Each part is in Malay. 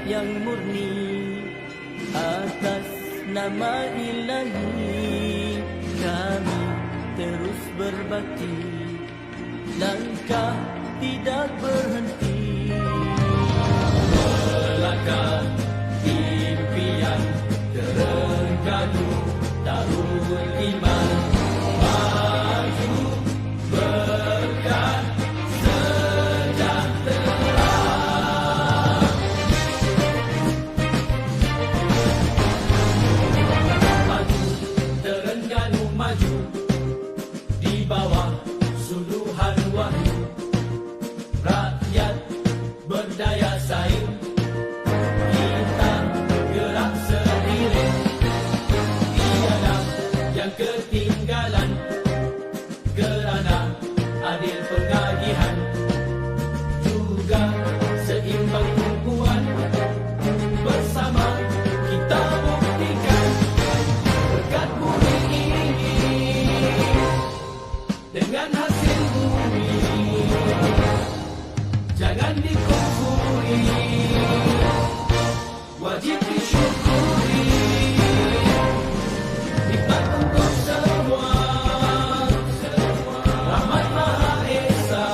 yang murni atas nama Ilahi. Kami terus berbakti, langkah tidak berhenti. Melangkah impian Terengganu, tahun iman maju berkat sejahtera. Maju Terengganu, maju di bawah suluhan wahyu. Rakyat berdaya saing, kita gerak seiring. Tiada yang ketinggalan kerana adil pengagihan, juga seimbang tumpuan. Bersama kita buktikan berkat bumi ini dengan hasil bumi. Jangan dikufuri, wajib disyukuri. Nikmat untuk semua, rahmat Maha Esa.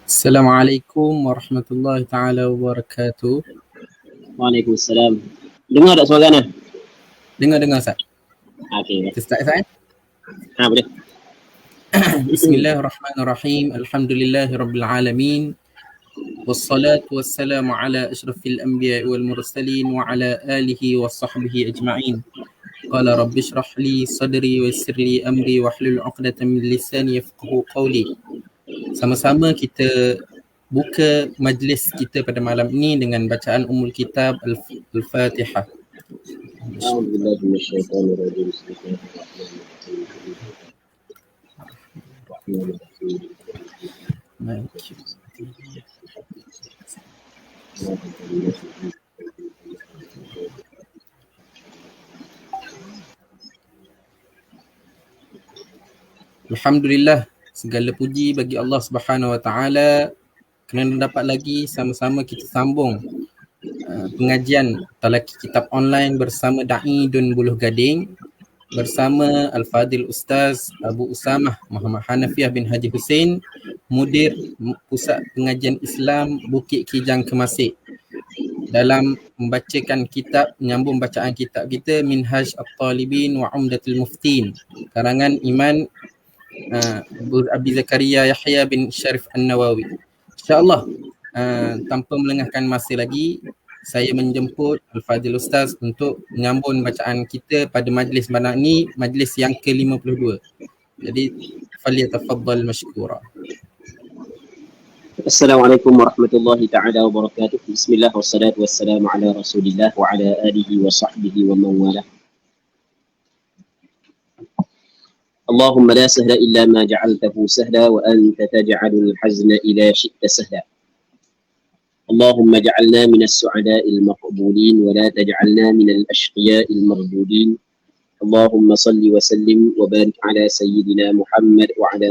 Assalamualaikum warahmatullahi taala wabarakatuh. Waalaikumsalam. Dengar tak suara Ana? Dengar Ustaz. Okey. Kita start Ustaz. Boleh. Bismillahirrahmanirrahim. Alhamdulillahirabbil alamin. Wassalatu wassalamu ala asyrafil anbiya'i wal mursalin wa ala alihi washabbihi ajma'in. Qala rabbi shrah li sadri wa yassir li amri wahlul 'uqdatam min lisani yafqahu qawli. Sama-sama kita buka majlis kita pada malam ini dengan bacaan Ummul Kitab Al-Fatihah. A'udzubillahi minasyaitonir rajim. Alhamdulillah, segala puji bagi Allah Subhanahu Wa Taala kerana dapat lagi sama-sama kita sambung pengajian Talaqi Kitab Online bersama Da'i Dun Buluh Gading bersama Al-Fadil Ustaz Abu Usamah Muhammad Hanafiah bin Haji Hussein, Mudir Pusat Pengajian Islam Bukit Kijang Kemasik, dalam membacakan kitab, menyambung bacaan kitab kita Minhaj At-Talibin wa Umdatul Muftin karangan Iman Abi Zakaria Yahya bin Sharif An-Nawawi. InsyaAllah tanpa melengahkan masa lagi, saya menjemput Al-Fadil Ustaz untuk menyambung bacaan kita pada majlis malam ini, majlis yang ke-52. Jadi falyatafaddal mashkura. Assalamualaikum warahmatullahi taala wabarakatuh. Bismillah wassalatu wassalamu ala Rasulillah wa ala alihi wa sahbihi wa man walah. اللهم لا سهل إلا ما جعلته سهلا وأنت تجعل الحزن إذا شئت سهلا. اللهم اجعلنا من السعداء المقبولين ولا تجعلنا من الأشقياء المردودين. اللهم صل وسلم وبارك على سيدنا محمد وعلى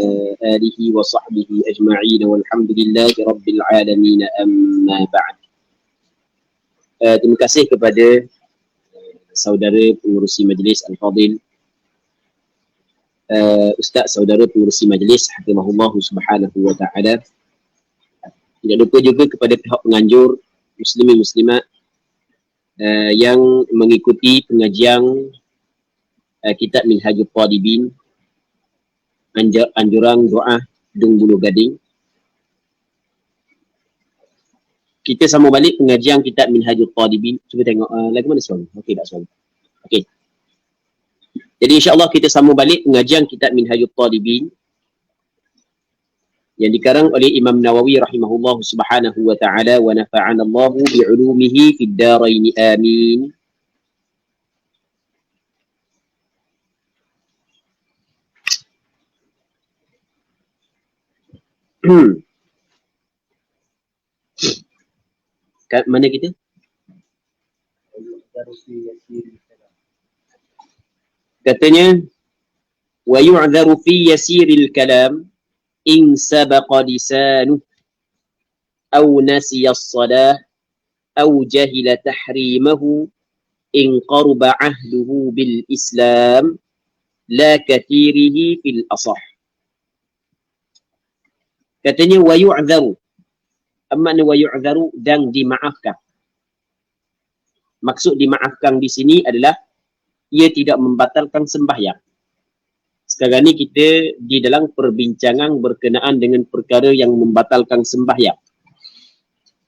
آله وصحبه أجمعين والحمد لله رب العالمين. أما بعد. Terima kasih kepada saudara pengurusi majlis Al-Fadil, Ustaz saudara pengurusi majlis hafizahullah subhanahu wa ta'ala. Tidak lupa juga kepada pihak penganjur muslimin muslimat yang mengikuti pengajian kitab Minhajul Talibin anjuran doa Dung Buluh Gading. Kita sambung balik pengajian kitab Minhajul Talibin. Cuba tengok lagu mana suara? Okey tak suara? Okey. Jadi insya-Allah kita sambung balik pengajian kitab Minhajul Talibin yang dikarang oleh Imam Nawawi rahimahullah subhanahu wa ta'ala wa nafa'ana Allahu bi'ulumihi fid darain amin. Kat mana kita? Katanya wa yu'dharu fi yasiril kalam in sabaqa lisanuhu aw nasiya as-salah aw jahila tahrimahu in qarba ahduhu bil islam la kathirihi fil asah. Katanya wa yu'dharu, makna wa yu'dharu dan dimaafkan. Maksud dimaafkan di sini adalah ia tidak membatalkan sembahyang. Sekarang ni kita di dalam perbincangan berkenaan dengan perkara yang membatalkan sembahyang.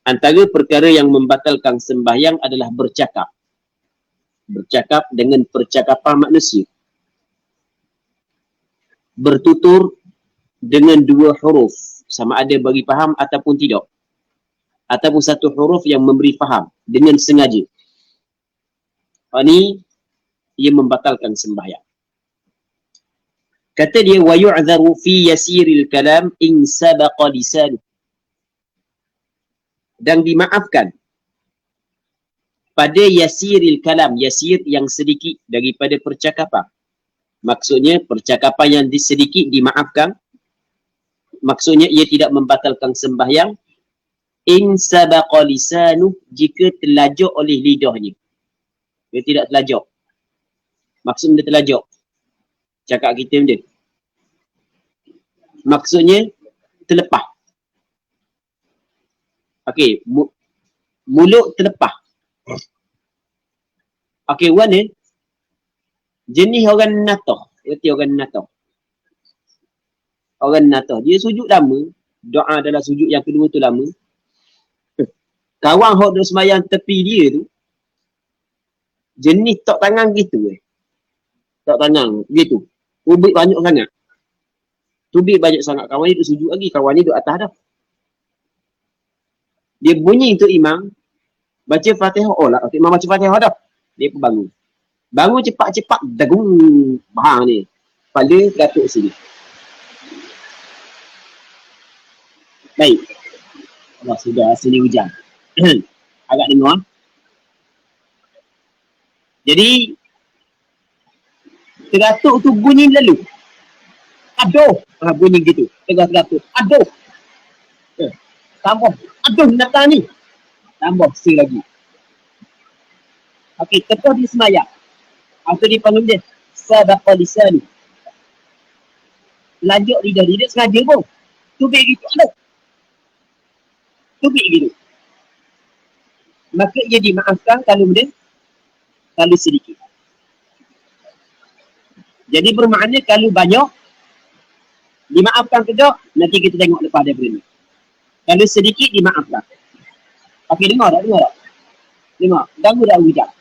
Antara perkara yang membatalkan sembahyang adalah bercakap. Bercakap dengan percakapan manusia. Bertutur dengan dua huruf, sama ada bagi faham ataupun tidak. Ataupun satu huruf yang memberi faham dengan sengaja. Ini ia membatalkan sembahyang. Kata dia wa yu'dharu fi yasiril kalam in sabaqa lisan. Dan dimaafkan pada yasiril kalam, yasir yang sedikit daripada percakapan. Maksudnya percakapan yang sedikit dimaafkan. Maksudnya ia tidak membatalkan sembahyang in sabaqa lisanuh, jika terlajak oleh lidahnya. Dia tidak terlajak. Maksudnya dia terlajak. Cakap kita dia. Maksudnya terlepas. Okey, mulut terlepas. Okey, one ni jenis orang natoh. Erti orang natoh. Orang natoh. Dia sujud lama. Doa dalam sujud yang kedua tu lama. Kawan hok duk semayang tepi dia tu. Jenis tok tangan gitu Tok tangan gitu. Tubik banyak sangat. Tubik banyak sangat. Kawan ni duk sujud lagi. Kawan ni duk atas dah. Dia bunyi tu imam. Baca Fatihah. Oh lah. Imam baca Fatihah dah. Dia pun bangun. Bangun cepat-cepat. Dagung. Bahang ni. Kepala datuk sini. Baik. Allah sudah sini hujan. Agak dengar. Jadi teratuk tu bunyi lalu. Aduh. Bunyi gitu. Teratuk. Aduh. Tambah. Aduh datang ni. Tambah si lagi. Okey, tepuh di semayang. Atau dipanggil dia sadaqa lisani. Lanjut lidah dia sengaja pun. Tubik gitu. Aduh. Tubik gitu. Maka ia dimaafkan kalau sedikit. Jadi bermakna kalau banyak dimaafkan ke tak, nanti kita tengok lepas daripada ni. Kalau sedikit dimaafkan. Okey, dengar tak? Dengar. Ganggu tak hujang?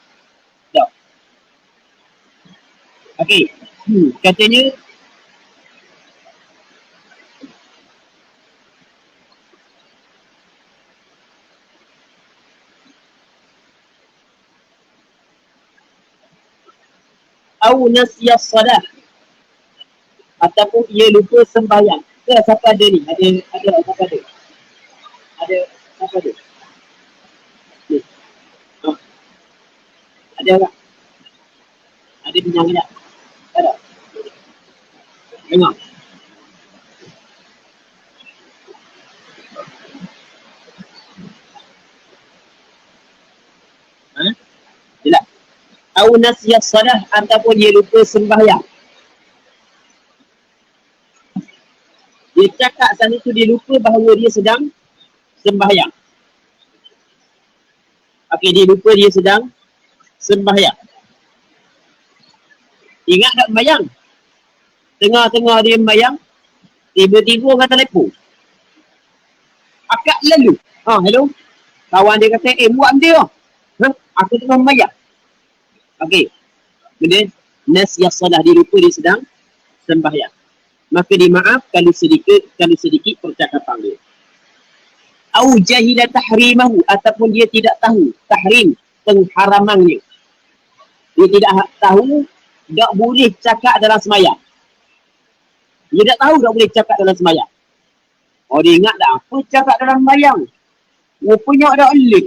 Tak. Okey. Katanya au nasiyas salah ataupun ia lupa sembahyang. Siapa ada ni? Ada siapa ada? Ada siapa ada? Ni. Ada tak? Ada bincang tak? Tak ada. Dengar. Tidak. Au nasiyas salah ataupun dia lupa sembahyang. Dia cakap sana tu dia lupa bahawa dia sedang sembahyang. Okey, dia lupa dia sedang sembahyang. Ingat tak sembahyang? Tengah-tengah dia sembahyang, tiba-tiba orang telefon. Akak lalu. Hello. Kawan dia kata, buat dia. Aku tengah sembahyang. Okey. Kemudian nasiyah salah, dia lupa dia sedang sembahyang. Maka dimaaf kalau sedikit percakapan dia. Au jahila tahrimahu ataupun dia tidak tahu tahrim, pengharamannya. Dia tidak tahu tak boleh cakap dalam sembahyang. Dia tak tahu tak boleh cakap dalam sembahyang. Dia ingat tak apa cakap dalam sembahyang. Rupanya tak boleh.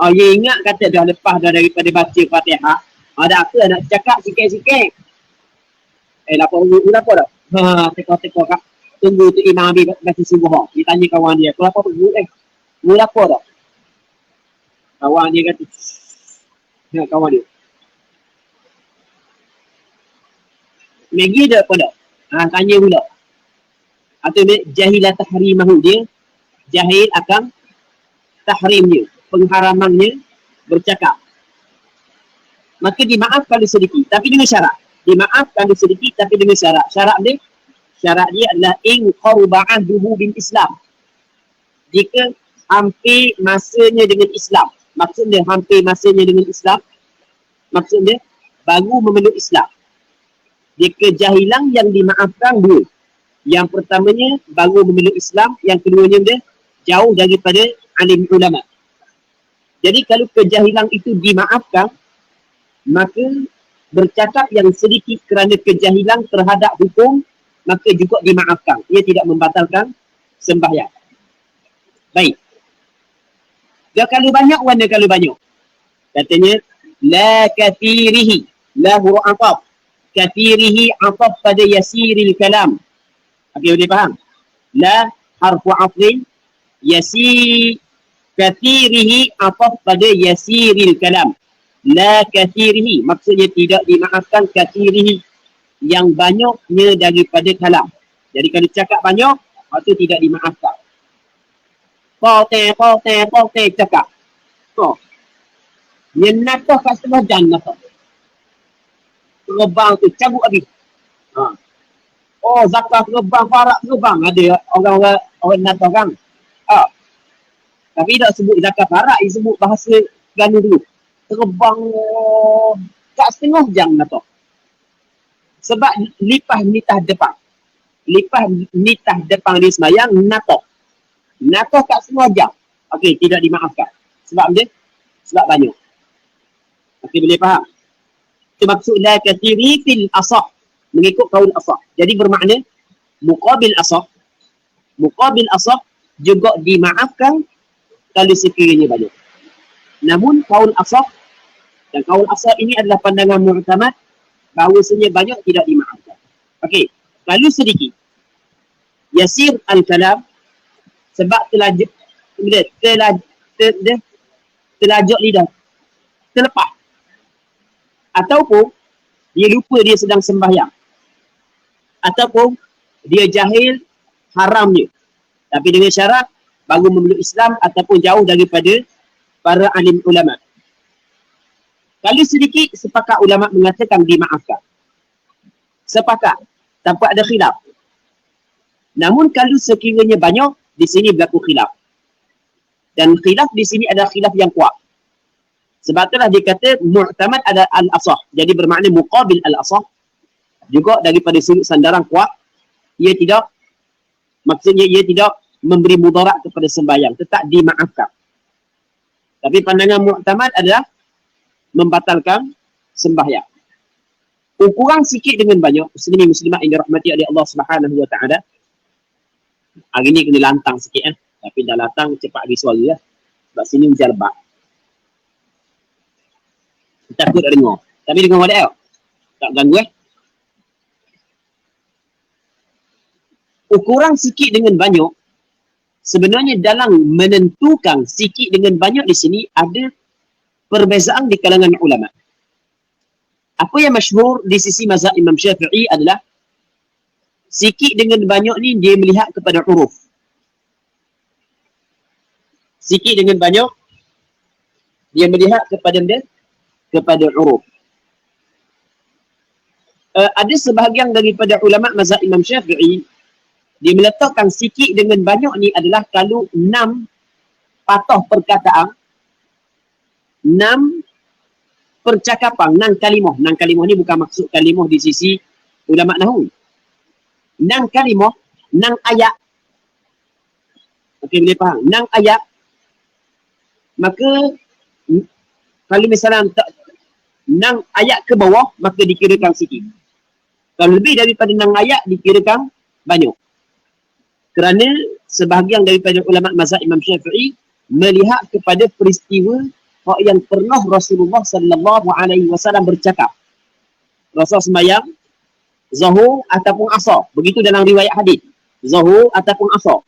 Dia ingat kata dah lepas dah daripada baca Fatihah. Ada apa nak cakap sikit-sikit. Apa dah? Teka-teka kak. Tunggu tu imam habis baca subuh. Dia tanya kawan dia. Kenapa pergi? Apa dah? Kawan dia kata. Kawan dia. Lagi dah apa dah? Tanya pula. Atau jahilah tahrimahu, dia jahil akan tahrimnya, pengharamannya bercakap. Maka dimaafkan sedikit tapi dengan syarat. Dimaafkan sedikit tapi dengan syarat. Syarat dia adalah in qarba'aduhu bil Islam. Jika hampir masanya dengan Islam. Maksudnya hampir masanya dengan Islam. Maksudnya baru memeluk Islam. Dia kejahilan yang dimaafkan dua. Yang pertamanya baru memeluk Islam, yang keduanya dia jauh daripada alim ulama. Jadi kalau kejahilan itu dimaafkan, maka bercakap yang sedikit kerana kejahilan terhadap hukum, maka juga dimaafkan. Ia tidak membatalkan sembahyang. Baik. Dan kalau banyak, warna kalau banyak. Katanya, la kathirihi, la huruf ataf. Kathirihi ataf pada yasiril kalam. Okey, boleh faham? La harfu atfin, kathirihi ataf pada yasiril kalam. La kathirihi, maksudnya tidak dimaafkan kathirihi, yang banyaknya daripada kalam. Jadi kalau cakap banyak, itu tidak dimaafkan. Pote cakap. Oh, dia nakah kat setengah jam nakah. Terbang tu cabut habis. Ha. Oh, zakar terbang, farak terbang. Ada orang nakah kan. Ha. Tapi tak sebut zakar farak, dia sebut bahasa Ganu dulu. Terbang kat setengah jam nakah. Sebab lipah nitah depan. Lipah nitah depan dia semayang nakah. Nakah kat setengah jam. Okey, tidak dimaafkan. Sebab dia? Sebab banyak. Okey, boleh faham? Itu maksud la kathiri fil asah. Mengikut kaul asah. Jadi bermakna muqabil asah. Muqabil asah juga dimaafkan kalau sekiranya banyak. Namun kaul asah, dan kaul asah ini adalah pandangan mu'tamad, bahawasanya banyak tidak dimaafkan. Okey, kalau sedikit yasir al-kalam, sebab terlajak lidah, terlepas, ataupun dia lupa dia sedang sembahyang, ataupun dia jahil haramnya, tapi dengan syarat baru memeluk Islam ataupun jauh daripada para alim ulama. Kalau sedikit, sepakat ulama mengatakan dimaafkan. Sepakat, tanpa ada khilaf. Namun kalau sekiranya banyak, di sini berlaku khilaf. Dan khilaf di sini adalah khilaf yang kuat. Sebab itulah dia kata mu'tamad ada al-asah. Jadi bermakna muqabil al-asah. Juga daripada sudut sandaran kuat, ia tidak, maksudnya ia tidak memberi mudarat kepada sembahyang. Tetap dimaafkan. Tapi pandangan mu'tamad adalah membatalkan sembahyang. Ukuran sikit dengan banyak, muslimin muslimat yang dirahmati oleh Allah Subhanahu wa taala. Hari ni kena lantang sikit tapi dah lantang cepat habis suara lah. Sebab sini hujan lebat. Takut tak dengar. Tapi dengar balik tak ganggu Ukuran sikit dengan banyak, sebenarnya dalam menentukan sikit dengan banyak di sini ada perbezaan di kalangan ulama. Apa yang masyhur di sisi mazhab Imam Syafi'i adalah sikit dengan banyak ni dia melihat kepada huruf. Sikit dengan banyak dia melihat kepada huruf. Ada sebahagian daripada ulama mazhab Imam Syafi'i dia meletakkan sikit dengan banyak ni adalah kalau 6 patah perkataan, 6 percakapan, 6 kalimah. 6 kalimah ni bukan maksud kalimah di sisi ulama nahwu. 6 kalimah, 6 ayat. Okey, boleh faham? 6 ayat. Maka kalau misalnya 6 ayat ke bawah, maka dikirakan sikit. Kalau lebih daripada 6 ayat, dikirakan banyak. Kerana sebahagian daripada ulama mazhab Imam Syafi'i melihat kepada peristiwa yang pernah Rasulullah sallallahu alaihi wasallam bercakap. Rasul sembahyang Zuhur ataupun Asar. Begitu dalam riwayat hadis. Zuhur ataupun Asar.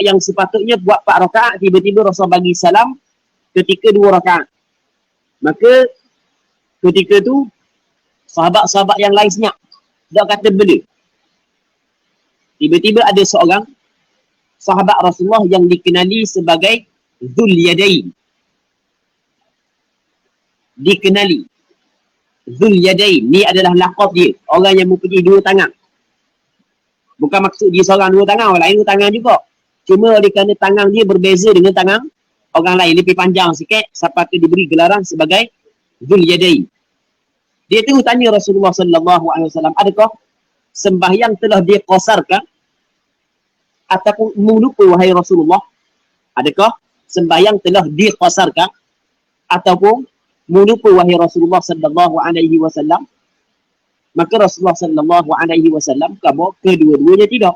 Yang sepatutnya buat 4 rakaat, tiba-tiba Rasul bagi salam ketika 2 rakaat. Maka ketika tu sahabat-sahabat yang lain senyap. Dia kata bela. Tiba-tiba ada seorang sahabat Rasulullah yang dikenali sebagai Dzul Yadain. Dikenali Dzul Yadain. Ni adalah laqab dia. Orang yang mempunyai 2 tangan. Bukan maksud dia seorang 2 tangan. Orang lain 2 tangan juga. Cuma oleh kerana tangan dia berbeza dengan tangan orang lain. Lebih panjang sikit. Sampai tu diberi gelaran sebagai Dzul Yadain. Dia terus tanya Rasulullah sallallahu alaihi wasallam, adakah sembahyang telah diqasarkan ataupun melupa wahai Rasulullah? Adakah sembahyang telah diqasarkan ataupun melupa wahai Rasulullah sallallahu alaihi wasallam? Maka Rasulullah sallallahu alaihi wasallam kata kedua-duanya tidak.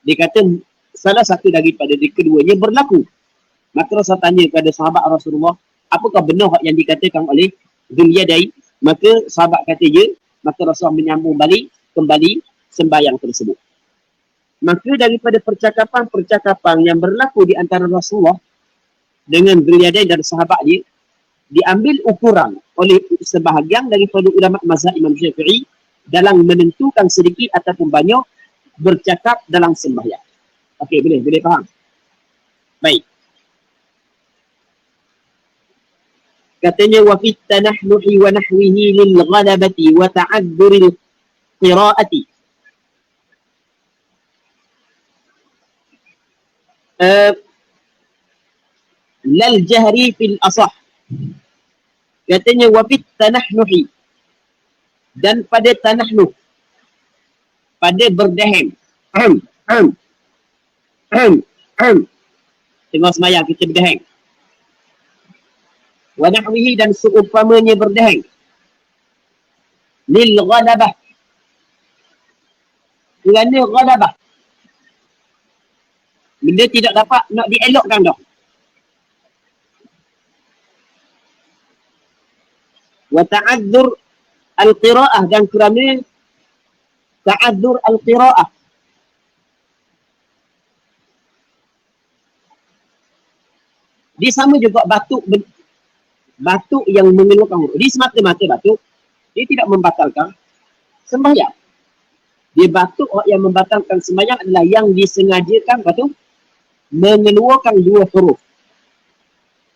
Dia kata salah satu daripada keduanya berlaku. Maka Rasul tanya kepada sahabat Rasulullah, apakah benar yang dikatakan oleh Dzul Yadain? Maka sahabat kata ya. Maka Rasul menyambung balik kembali sembahyang tersebut. Maka daripada percakapan-percakapan yang berlaku di antara Rasulullah dengan Dzul Yadain dan sahabat dia, diambil ukuran oleh sebahagian daripada ulama mazhab Imam Syafi'i dalam menentukan sedikit ataupun banyak bercakap dalam sembahyang. Okey, boleh faham? Baik. Katanya wa fit tanahnuhi wa nahwihi lil ghalabati wa ta'adzuril qiraati. Lal jahri fil asah. Katanya wa fit tanahnuhi, dan pada tanahnuh, pada berdeheng. Am, am, am. Tengok semayang kita berdeheng. Wa nahwihi, dan seumpamanya berdeheng. Lil ghalabah, kerana ghalabah, benda tidak dapat nak dielokkan dah. Wa ta'adzur al-qira'ah, dan kerana ta'adzur al-qira'ah. Dia sama juga batuk yang mengeluarkan huruf. Dia semata-mata batuk, dia tidak membatalkan sembahyang. Dia batuk yang membatalkan sembahyang adalah yang disengajakan batuk mengeluarkan dua huruf.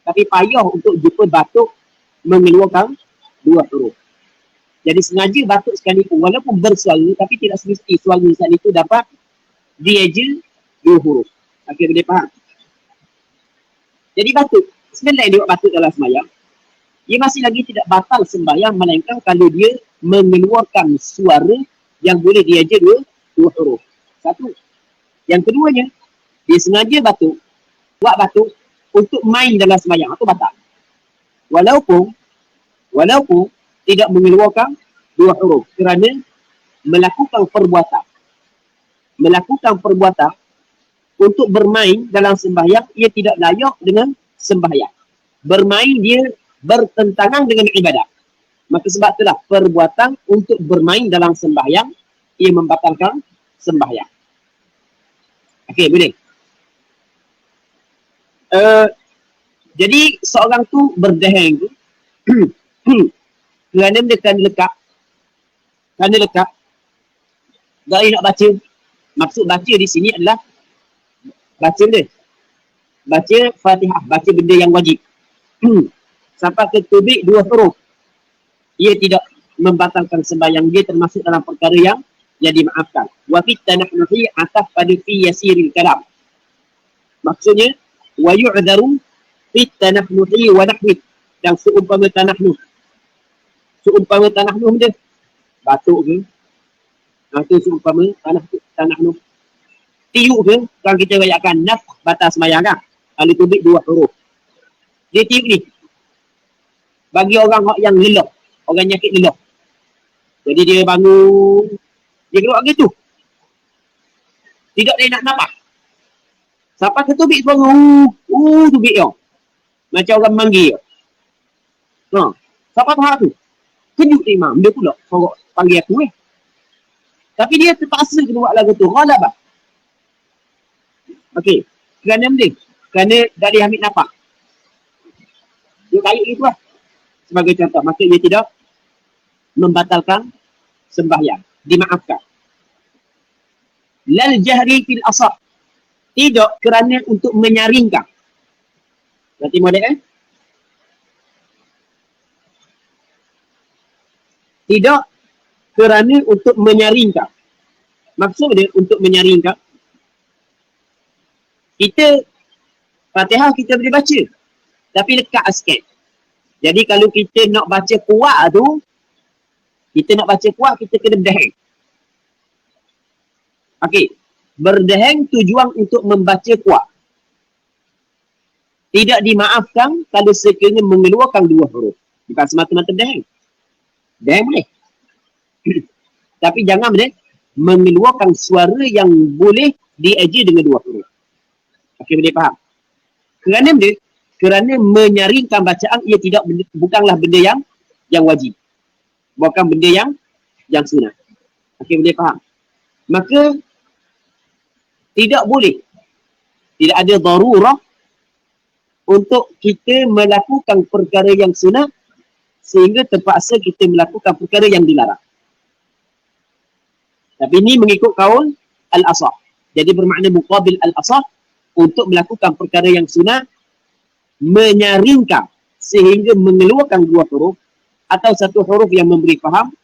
Tapi payah untuk jumpa batuk mengeluarkan dua huruf. Jadi sengaja batuk sekalipun, walaupun bersuara, tapi tidak semesti suara saat itu dapat dieja dua huruf. Okey, boleh faham? Jadi batuk, sebenarnya dia buat batuk dalam sembahyang, dia masih lagi tidak batal sembahyang, melainkan kalau dia mengeluarkan suara yang boleh dieja dua huruf. Satu. Yang keduanya, dia sengaja batuk, buat batuk untuk main dalam sembahyang, atau batal. Walaupun tidak mengeluarkan dua huruf, kerana melakukan perbuatan untuk bermain dalam sembahyang, ia tidak layak dengan sembahyang. Bermain dia bertentangan dengan ibadat. Maka sebab itulah perbuatan untuk bermain dalam sembahyang, ia membatalkan sembahyang. Okey, boleh. Jadi seorang tu berdeheng tu kerana dia kan lekak, tak nak baca. Maksud baca di sini adalah baca Fatihah, baca benda yang wajib. Sampai ke tubik dua huruf, ia tidak membatalkan sembahyang, dia termasuk dalam perkara yang dimaafkan. Wa fit tanahnuhi, ataf pada fi yasiril kalam. Maksudnya wa yu'dharu fit tanahnuhi wa nahwi, dan seumpama tanahnuh dia batuk ke, itu seumpama tanahnuh. Tiup ke, kalau kita rayakan naf, batas sembahyang kan, kalau tubik dua huruf. Dia tiup ni bagi orang yang lelah, orang nyakit lelah. Jadi dia bangun, dia keluar gitu, tidak dia nak nafas. Sampai ke tubik bangun, tubik dia macam orang manggil. Sampai tahap tu kejut imam, dia pula panggil aku tapi dia terpaksa kena buat lagu tu, ghalabah. Okey, kerana tak dia ambil nafas, dia baik gitu lah sebagai contoh, maka ia tidak membatalkan sembahyang, dimaafkan. Lal jahri fil asah, tidak kerana untuk menyaringkan. Berarti model tidak kerana untuk menyaringkan. Maksud dia untuk menyaringkan, kita Fatihah kita boleh baca, tapi lekat sikit. Jadi kalau kita nak baca kuat tu, kita kena berdeheng. Okey, berdeheng tujuan untuk membaca kuat. Tidak dimaafkan kalau sekiranya mengeluarkan dua huruf. Bukan semata-mata berdeheng. Berdeheng boleh. Tapi jangan mengeluarkan suara yang boleh dieja dengan dua huruf. Okey, boleh faham? Kerana menyaringkan bacaan, ia bukanlah benda yang wajib. Bukan benda yang sunat. Okey, boleh faham? Maka tidak boleh, tidak ada darurah untuk kita melakukan perkara yang sunat sehingga terpaksa kita melakukan perkara yang dilarang. Tapi ini mengikut kaul al-asah. Jadi bermakna muqabil al-asah, untuk melakukan perkara yang sunnah, menyaringkan sehingga mengeluarkan dua huruf atau satu huruf yang memberi faham,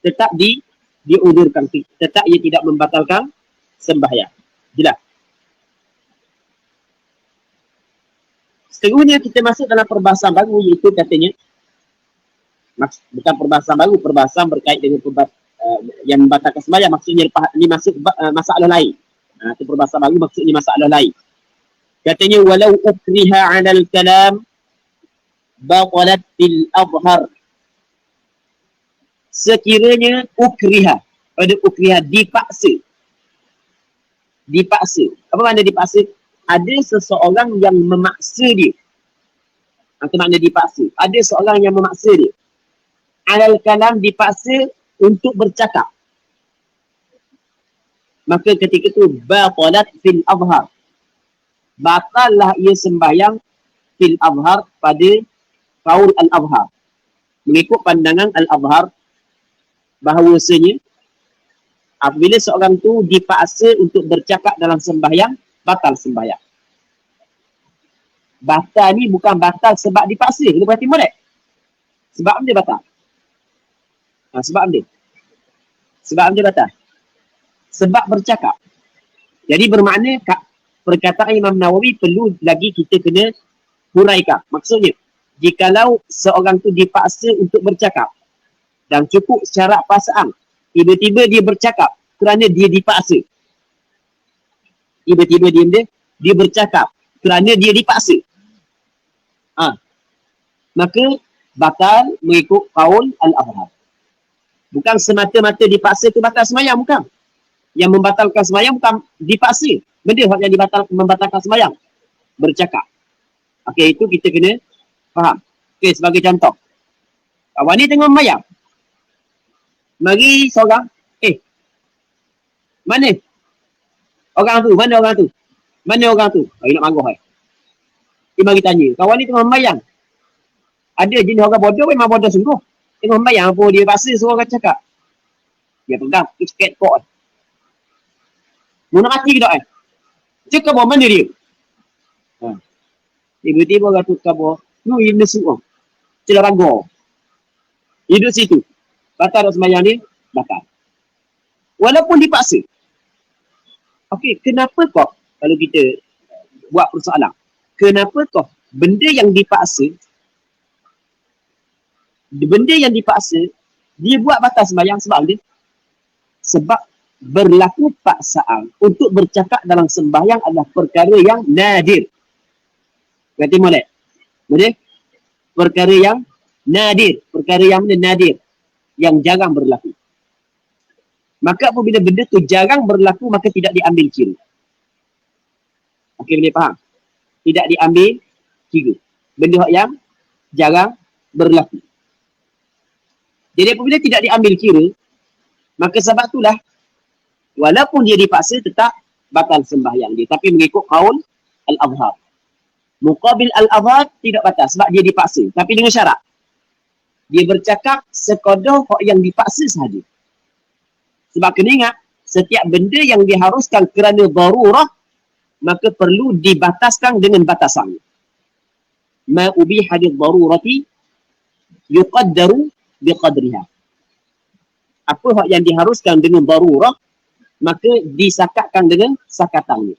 tetap diudurkan, tetap ia tidak membatalkan sembahyang. Jelas. Seterusnya kita masuk dalam perbahasan baru, iaitu katanya, bukan perbahasan baru, perbahasan berkait dengan yang membatalkan sembahyang, maksudnya ini masuk masalah lain. Itu perbahasan baru, maksudnya masalah lain. Katanya walau ukriha 'alal kalam batalat fil adhar. Sekiranya ukriha, pada ukriha dipaksa. Dipaksa. Apa makna dipaksa? Ada seseorang yang memaksa dia. Itu makna dipaksa. Ada seorang yang memaksa dia. 'Alal kalam, dipaksa untuk bercakap. Maka ketika itu batalat fil adhar. Batallah ia sembahyang fil adhar, pada qaul al-adhar. Mengikut pandangan al-adhar, bahawasanya apabila seorang tu dipaksa untuk bercakap dalam sembahyang, batal sembahyang. Batal ni bukan batal sebab dipaksa. Kita berhati molek. Sebab dia batal. Sebab dia batal. Sebab bercakap. Jadi bermakna perkataan Imam Nawawi perlu lagi kita kena huraikan. Maksudnya, jikalau seorang tu dipaksa untuk bercakap dan cukup syarat paksaan, tiba-tiba dia bercakap kerana dia dipaksa. Tiba-tiba dia bercakap kerana dia dipaksa. Maka batal mengikut qaul al-adhar. Bukan semata-mata dipaksa tu batal sembahyang, bukan. Yang membatalkan sembahyang bukan dipaksa. Benda yang membatalkan sembahyang, bercakap. Okey, itu kita kena faham. Okey, sebagai contoh, kawan ni tengah sembahyang. Mari seorang, mana orang tu? Mana orang tu? Mana orang tu? Nak marah. Dia mari tanya, kawan ni tengah sembahyang. Ada jenis orang bodoh, memang bodoh sungguh. Tengah sembahyang apa dia paksa suruh orang cakap. Dia pegang tiket kok. Mau nak mati ke tak? Cakap bawa mana dia? Tiba-tiba orang tu kata, no, ini nesu. Celah ragu. Hidup situ. Batal sembahyang ni, batal. Walaupun dipaksa. Okey, kenapa kok kalau kita buat persoalan? Kenapa kok benda yang dipaksa, dia buat batal sembahyang sebab dia? Sebab berlaku paksaan untuk bercakap dalam sembahyang adalah perkara yang nadir. Berarti molek. Boleh? Perkara yang nadir. Perkara yang nadir. Yang jarang berlaku. Maka apabila benda tu jarang berlaku, maka tidak diambil kira. Okey, boleh faham? Tidak diambil kira. Benda yang jarang berlaku. Jadi apabila tidak diambil kira, maka sebab itulah walaupun dia dipaksa tetap batal sembahyang dia. Tapi mengikut qaul al-adhar. Muqabil al-adhar tidak batal sebab dia dipaksa. Tapi dengan syarat. Dia bercakap sekadar yang dipaksa sahaja. Sebab kena ingat, setiap benda yang diharuskan kerana darurah, maka perlu dibataskan dengan batasan. Ma ubiha lid-darurati yuqaddaru biqadriha. Apa hak yang diharuskan dengan darurah, maka disakatkan dengan sakatannya.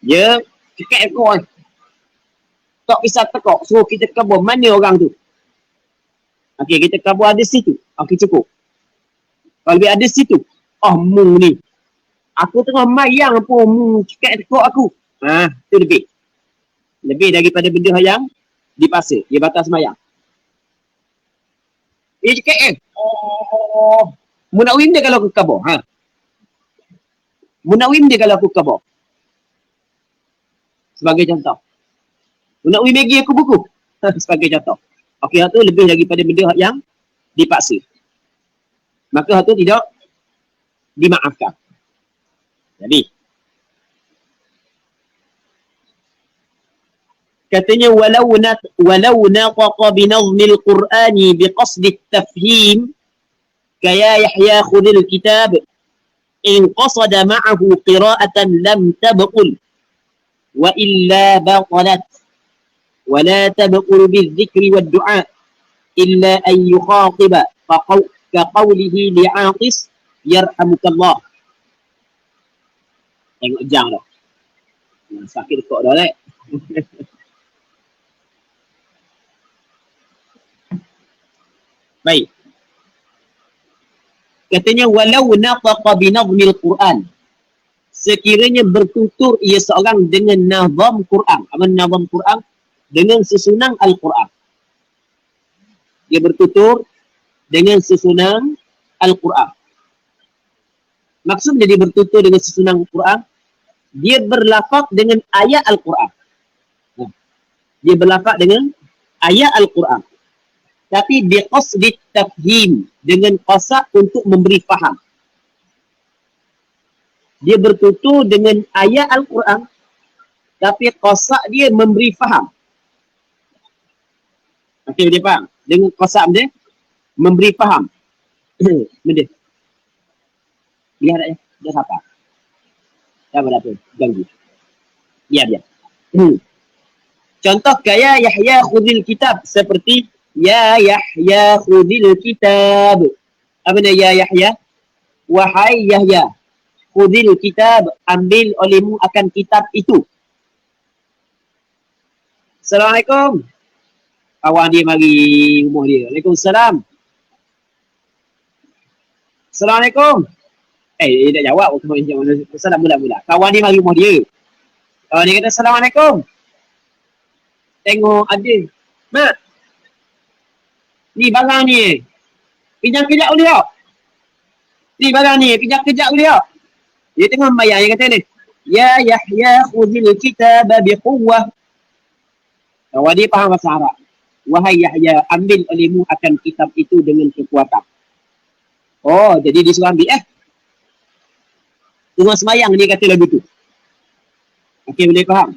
Ya, cekak ekor. Tak bisa tekok. So, kita kabur. Mana orang tu? Okey, kita kabur ada situ. Okey, cukup. Kalau dia ada situ. Mung ni. Aku tengah mayang pun cekak ekor aku. Itu lebih. Lebih daripada benda yang dipaksa. Dia batas mayang. Dia cekak Munawim dia kalau aku kabur. Munawim dia kalau aku kabur. Sebagai contoh. Munawim bagi aku buku. Sebagai contoh. Okey, hak tu lebih daripada benda yang dipaksa. Maka hak tu tidak dimaafkan. Jadi, katanya walau nataqa binazmil Qur'ani biqasdi at-tafhim kaya Yahya khudil kitab in qasada ma'ahu qira'atan lam tabqul wa illa batalat wa la tabqul bizikri wad du'a illa an yukhatiba ka qawlihi li'aqis yarhamukallah. Tengok jang dah. Sakit kok dah lek. Baik. Katanya walau nataqa bi nazmil Quran. Sekiranya bertutur ia seorang dengan nazam Quran. Apa nazam Quran? Dengan susunan Al-Quran. Dia bertutur dengan susunan Al-Quran. Maksudnya dia bertutur dengan susunan Al-Quran, dia berlafaz dengan ayat Al-Quran. Dia berlafaz dengan ayat Al-Quran. Tapi biqasdi tafhim, dengan qasad untuk memberi faham. Dia bertutur dengan ayat Al-Quran, tapi qasad dia memberi faham. Okey, dia faham? Dengan qasad dia memberi faham. Benda. Biar tak ya? Dia siapa? Tak berapa. Ganggu. Biar. Contoh kaya Yahya khudil kitab. Seperti Ya Yahya khudil kitab. Apa dia Ya Yahya? Wahai Yahya, khudil kitab. Ambil olehmu akan kitab itu. Assalamualaikum. Kawan dia mari rumah dia. Waalaikumsalam. Assalamualaikum. Dia tak jawab. Salam mula-mula. Kawan dia mari rumah dia. Kawan dia kata, Assalamualaikum. Tengok ada. Mak. Ni barang ni. Pinjam kejap boleh tak? Ni barang ni. Pinjam kejap boleh tak? Dia tengok membayar. Dia kata ni. Ya Yahya khudil kitab biquwwah. Kawan dia faham bahasa Arab. Wahai Yahya, ambil olehmu akan kitab itu dengan kekuatan. Oh, jadi dia suruh ambil Tengah semayang dia kata lagu tu. Okey, boleh faham?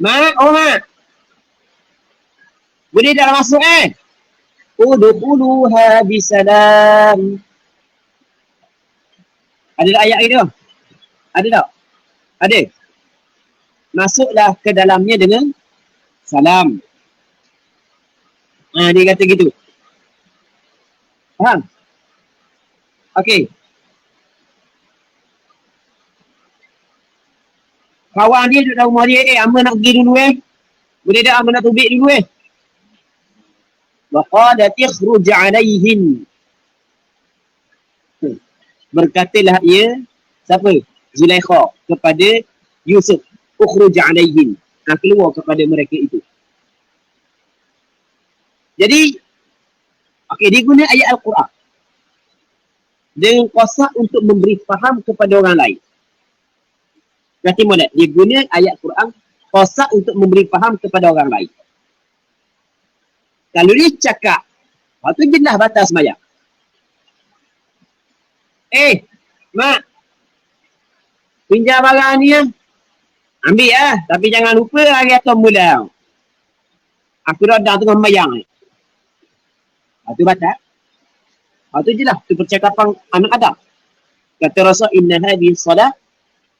Mak, Mak. Boleh dah masuk Udkhuluha bisalam. Ada tak ayat itu? Ada tak? Ada. Masuklah ke dalamnya dengan salam. Dia kata gitu. Faham? Okey. Kawan dia duduk dalam rumah dia. Amba nak pergi dulu Boleh tak Amba nak tubik dulu Wa qalat ikhruj alaihin. Berkatalah ia, siapa? Zulaikha kepada Yusuf. Ukhruj alaihin. Keluar kepada mereka itu. Jadi, dia guna ayat Al-Quran dengan qasad untuk memberi faham kepada orang lain. Berarti molek, dia guna ayat Quran qasad untuk memberi faham kepada orang lain. Kalau dia cakap, waktu jelas batas sembahyang. Mak, pinjam barang ni ambil tapi jangan lupa hari atau mula. Aku dah tengah sembahyang Itu batas. Itu jelas. Itu percakapan anak Adam. Kata Rasul, inna hadhihi salat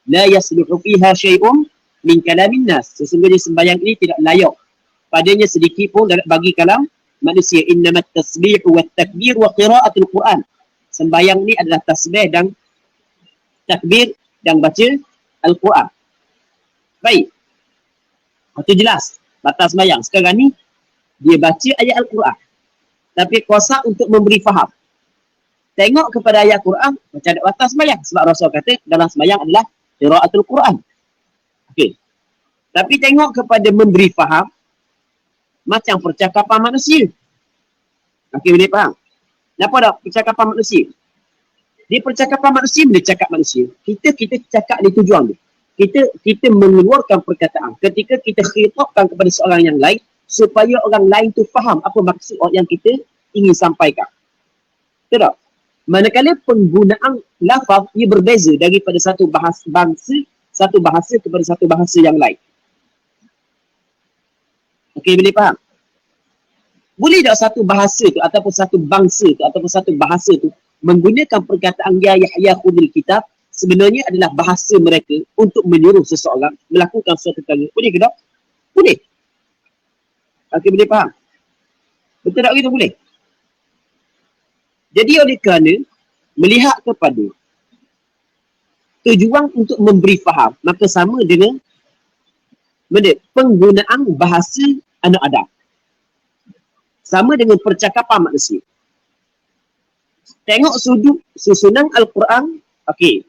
la yasluhu fiha syai'un min kalamin nas. Sesungguhnya sembahyang ini tidak layak padanya sedikit pun bagi kalam manusia. Innamat tasbih wa takbir wa qira'atul Quran. Sembahyang ni adalah tasbih dan takbir dan baca Al-Quran. Baik. Itu jelas. Batas sembahyang. Sekarang ni dia baca ayat Al-Quran. Tapi kuasa untuk memberi faham. Tengok kepada ayat Quran, macam ada batas sembahyang. Sebab Rasul kata dalam sembahyang adalah qiraatul Quran. Okey. Tapi tengok kepada memberi faham, macam percakapan manusia. Okey, boleh faham? Kenapa tak percakapan manusia? Dia percakapan manusia, dia cakap manusia. Kita cakap ni tujuan dia. Kita mengeluarkan perkataan. Ketika kita khitabkan kepada seorang yang lain, supaya orang lain tu faham apa maksud yang kita ingin sampaikan. Betul tak? Manakala penggunaan lafaz ia berbeza daripada satu bahasa kepada satu bahasa yang lain. Okey, boleh faham? Boleh tak satu bahasa tu ataupun satu bangsa tu ataupun satu bahasa tu menggunakan perkataan ya Yahya khudil kitab sebenarnya adalah bahasa mereka untuk menyuruh seseorang melakukan suatu perkara. Boleh ke tak? Boleh. Okey, boleh faham? Betul tak gitu? Boleh. Jadi oleh kerana melihat kepada tujuan untuk memberi faham, maka sama dengan penggunaan bahasa anak Adam. Sama dengan percakapan manusia. Tengok sudut susunan Al-Quran, okey,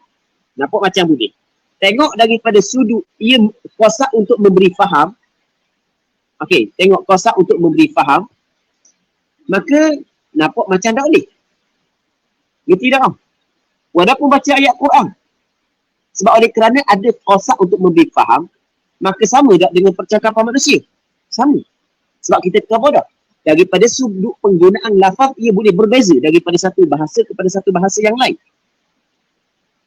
nampak macam boleh. Tengok daripada sudut ia kuasa untuk memberi faham, okey, tengok kuasa untuk memberi faham, maka nampak macam tak boleh. Gitu tak? Walaupun baca ayat Quran. Sebab oleh kerana ada kuasa untuk memberi faham, maka sama tak dengan percakapan manusia? Sama. Sebab kita kata dah, daripada sudut penggunaan lafaz, ia boleh berbeza daripada satu bahasa kepada satu bahasa yang lain.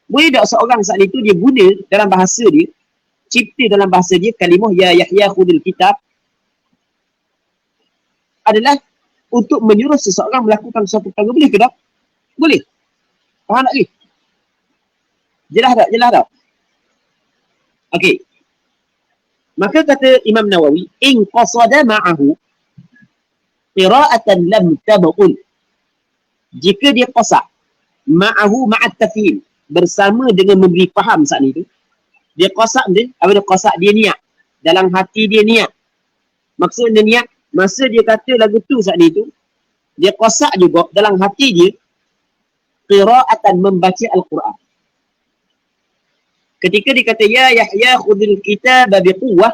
Boleh tak seorang saat itu dia guna dalam bahasa dia, cipta dalam bahasa dia, kalimah ya Yahya khudil kitab, adalah untuk menyuruh seseorang melakukan suatu perkara. Boleh ke tak? Boleh. Faham tak ni? Jelas tak? Jelas tak? Okey. Maka kata Imam Nawawi, in qasada ma'ahu qira'atan lam tab'ul. Jika dia qasad ma'ahu ma'at tafhim, bersama dengan memberi faham saat ni tu, dia qasad dia, apa dia qasad? Dia niat. Dalam hati dia niat. Maksudnya niat, masa dia kata lagu tu saat ni tu, dia qasad juga dalam hati dia qira'atan membaca Al-Quran. Ketika dia kata ya Yahya khudil kitab biquwwah,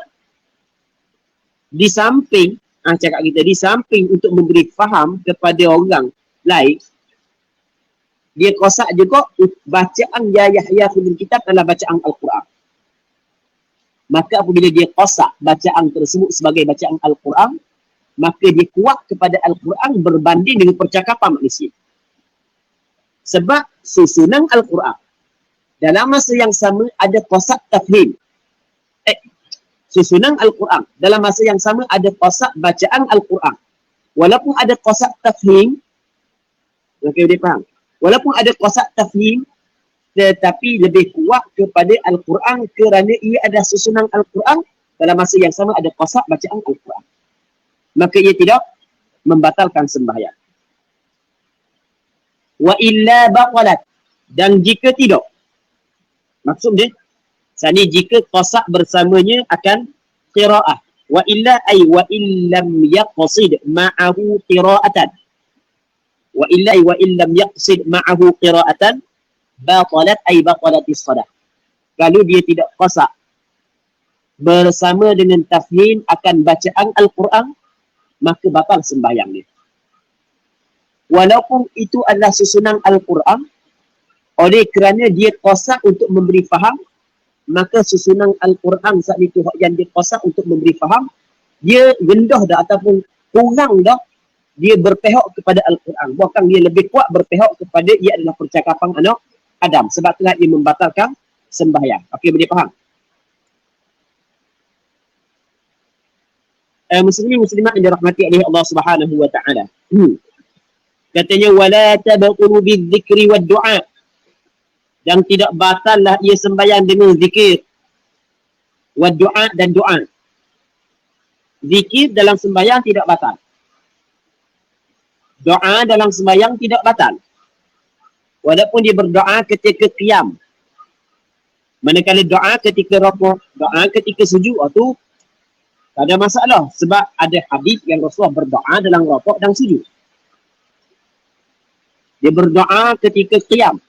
di samping cakap kita, di samping untuk memberi faham kepada orang lain, dia qasad juga bacaan ya Yahya khudil kitab adalah bacaan Al-Quran. Maka apabila dia qasad bacaan tersebut sebagai bacaan Al-Quran, maka dia kuat kepada Al-Quran berbanding dengan percakapan manusia. Sebab susunan Al-Quran dalam masa yang sama ada qasad tafhim. Susunan Al-Quran dalam masa yang sama ada qasad bacaan Al-Quran. Walaupun ada qasad tafhim, okey, dia faham. Walaupun ada qasad tafhim, tetapi lebih kuat kepada Al-Quran kerana ia ada susunan Al-Quran dalam masa yang sama ada qasad bacaan Al-Quran. Maka ia tidak membatalkan sembahyang. Wa illa baqalat, dan jika tidak, maksud dia saat ni jika qasad bersamanya akan qiraah. Wa illa ay wa illam yaqsid ma'ahu qira'atan. Wa illa ay wa illam yaqsid ma'ahu qira'atan baqalat ay baqalatis salah. Kalau dia tidak qasad bersama dengan tafhim akan bacaan Al-Quran, maka batal sembahyang dia. Walaupun itu adalah susunan Al-Quran, oleh kerana dia qasad untuk memberi faham, maka susunan Al-Quran saat itu yang dia qasad untuk memberi faham, dia rendah dah ataupun kurang dah dia berpihak kepada Al-Quran. Bahkan dia lebih kuat berpihak kepada ia adalah percakapan anak Adam. Sebab itulah ia membatalkan sembahyang. Okey, boleh faham? Muslimin muslimat yang dirahmati oleh Allah Subhanahu wa taala. Katanya wala tabqulu bidzikri wad du'a, dan tidak batallah ia sembahyang dengan zikir, wad du'a, dan doa. Zikir dalam sembahyang tidak batal. Doa dalam sembahyang tidak batal. Walaupun dia berdoa ketika qiyam. Manakala doa ketika rukuk, doa ketika sujud, itu tak ada masalah. Sebab ada hadis yang Rasulullah berdoa dalam rukuk dan sujud. Dia berdoa ketika qiyam.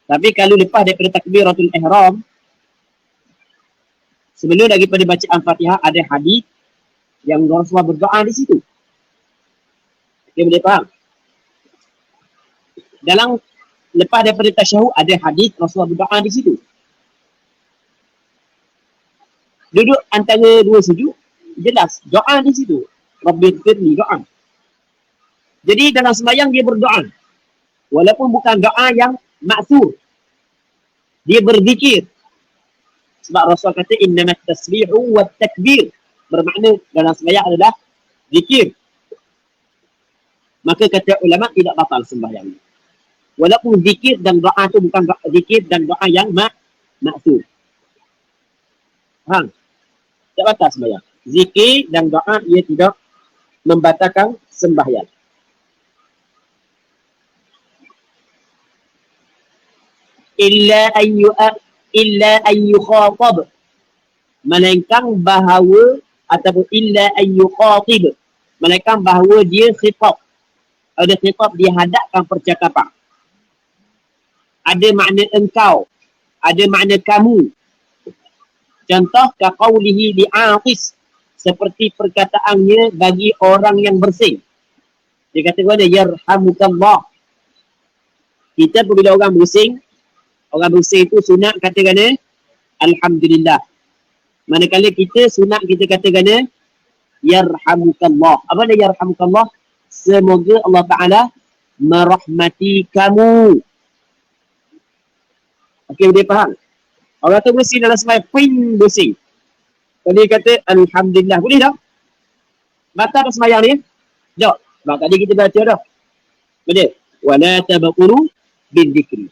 Tapi kalau lepas daripada takbiratul ihram, sebelum daripada bacaan Fatihah, ada hadis yang Rasulullah berdoa di situ. Okey, boleh faham? Dalam lepas daripada tasyahud ada hadis Rasulullah berdoa di situ. Duduk antara dua sujud, jelas doa di situ. Rabbighfirli, doa. Jadi dalam sembahyang dia berdoa. Walaupun bukan doa yang ma'thur. Dia berzikir. Sebab Rasulullah kata innamat tasbihu wat takbir. Bermakna dalam sembahyang adalah zikir, maka kata ulama tidak batal sembahyang. Walaupun zikir dan doa tu bukan zikir dan doa yang maksud. Faham? Tak batal sembahyang. Zikir dan doa ia tidak membatalkan sembahyang. Illa an yukhatab, melainkan bahawa, ataupun illa an yuqatib, melainkan bahawa dia khitab. Ada khitab, dia hadapkan percakapan. Ada makna engkau, ada makna kamu. Contoh kaqaulihi li'atis, seperti perkataannya bagi orang yang bersing. Dia kata mana? Yarhamukallah. Kita bila orang bersing itu sunat katakan alhamdulillah. Manakala kita sunat kita katakan yarhamukallah. Apa dia yarhamukallah? Semoga Allah Ta'ala merahmati kamu. Okey, dia faham? Orang tu bersih dalam sembahyang, pin bersih. Kalau dia kata alhamdulillah, boleh tak? Batal tak sembahyang ni? Tak. Sebab tadi kita baca dah. Boleh? Wala tabaqulu bidzikri.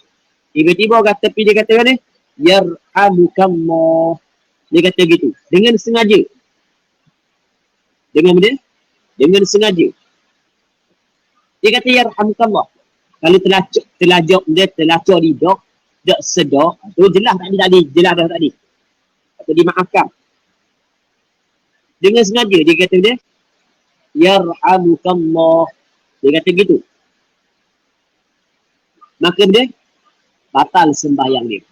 Tiba-tiba orang tepi dia kata ni, yarhamukallah. Dia kata gitu. Dengan sengaja. Dengan benda? Dengan sengaja. Dia kata yarhamukallah. Kalau telajak dia, telacak di dok, tak sedar, tu jelas tadi, jelas dah tadi. Atau dimaafkan. Dengan sengaja dia kata dia, yarhamukallah. Dia kata gitu. Maka dia batal sembahyang dia.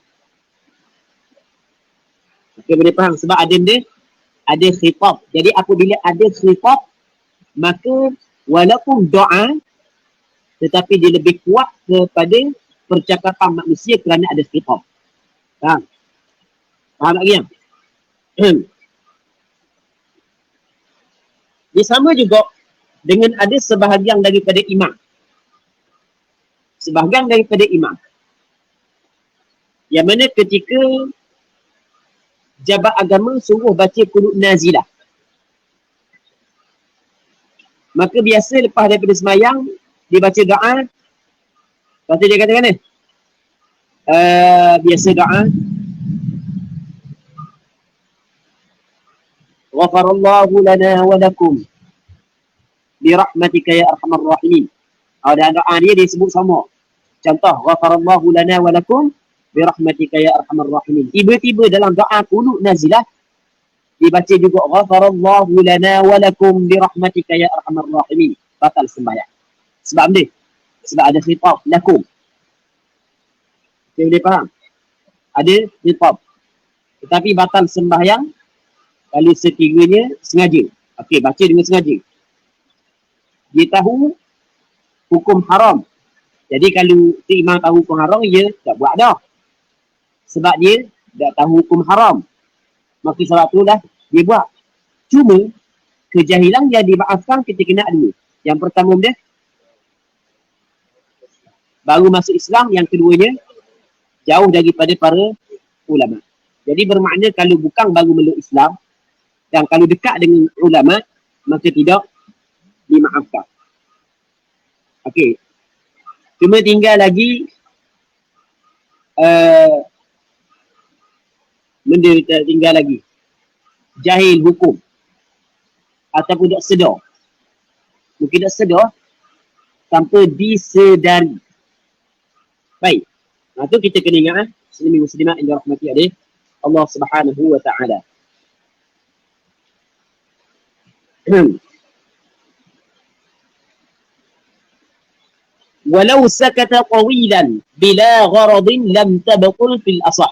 Okey, boleh faham? Sebab ada dia, ada khitab. Jadi apabila ada khitab, maka walaupun doa, tetapi dia lebih kuat kepada percakapan manusia kerana ada khitab. Faham? Faham lagi yang? Dia sama juga dengan ada sebahagian daripada imam. Sebahagian daripada imam. Yang mana ketika jabat agama suruh baca qunut nazilah. Maka biasa lepas daripada semayang, dia baca doa. Lepas tu dia katakan ni. Biasa doa. Ghafarallahu lana wa lakum. Birahmatika ya arhamar rahimin. Dan doa dia disebut sama. Contoh. Ghafarallahu lana wa lakum. Birahmatika ya arhamar rahimin. Tiba-tiba dalam doa qunut nazilah, dibaca juga ghafarallahu lana wa lakum birahmatika ya arhamar rahimin. Batal sembahyang. Sebab apa? Sebab ada khitab lakum. Boleh faham? Ada khitab. Tetapi batal sembahyang kalau sekiranya sengaja. Okey, baca dengan sengaja. Dia tahu hukum haram. Jadi kalau si imam tahu hukum haram, dia tak buat dah. Sebab dia tak tahu hukum haram. Maka sebab tu dah dia buat. Cuma kejahilan dia dimaafkan ketika nak dua. Yang pertama dia baru masuk Islam, yang keduanya jauh daripada para ulama. Jadi bermakna kalau bukan baru meluk Islam dan kalau dekat dengan ulama, maka tidak dimaafkan. Okey. Cuma tinggal lagi tinggal lagi jahil hukum ataupun tak sedar. Mungkin tak sedar tanpa disedari. Baik. Tu kita kena ingat muslimin-muslimat yang dirahmati oleh Allah Subhanahu wa taala. Walau sakata tawilan bila gharadin lam tabqul fil asah.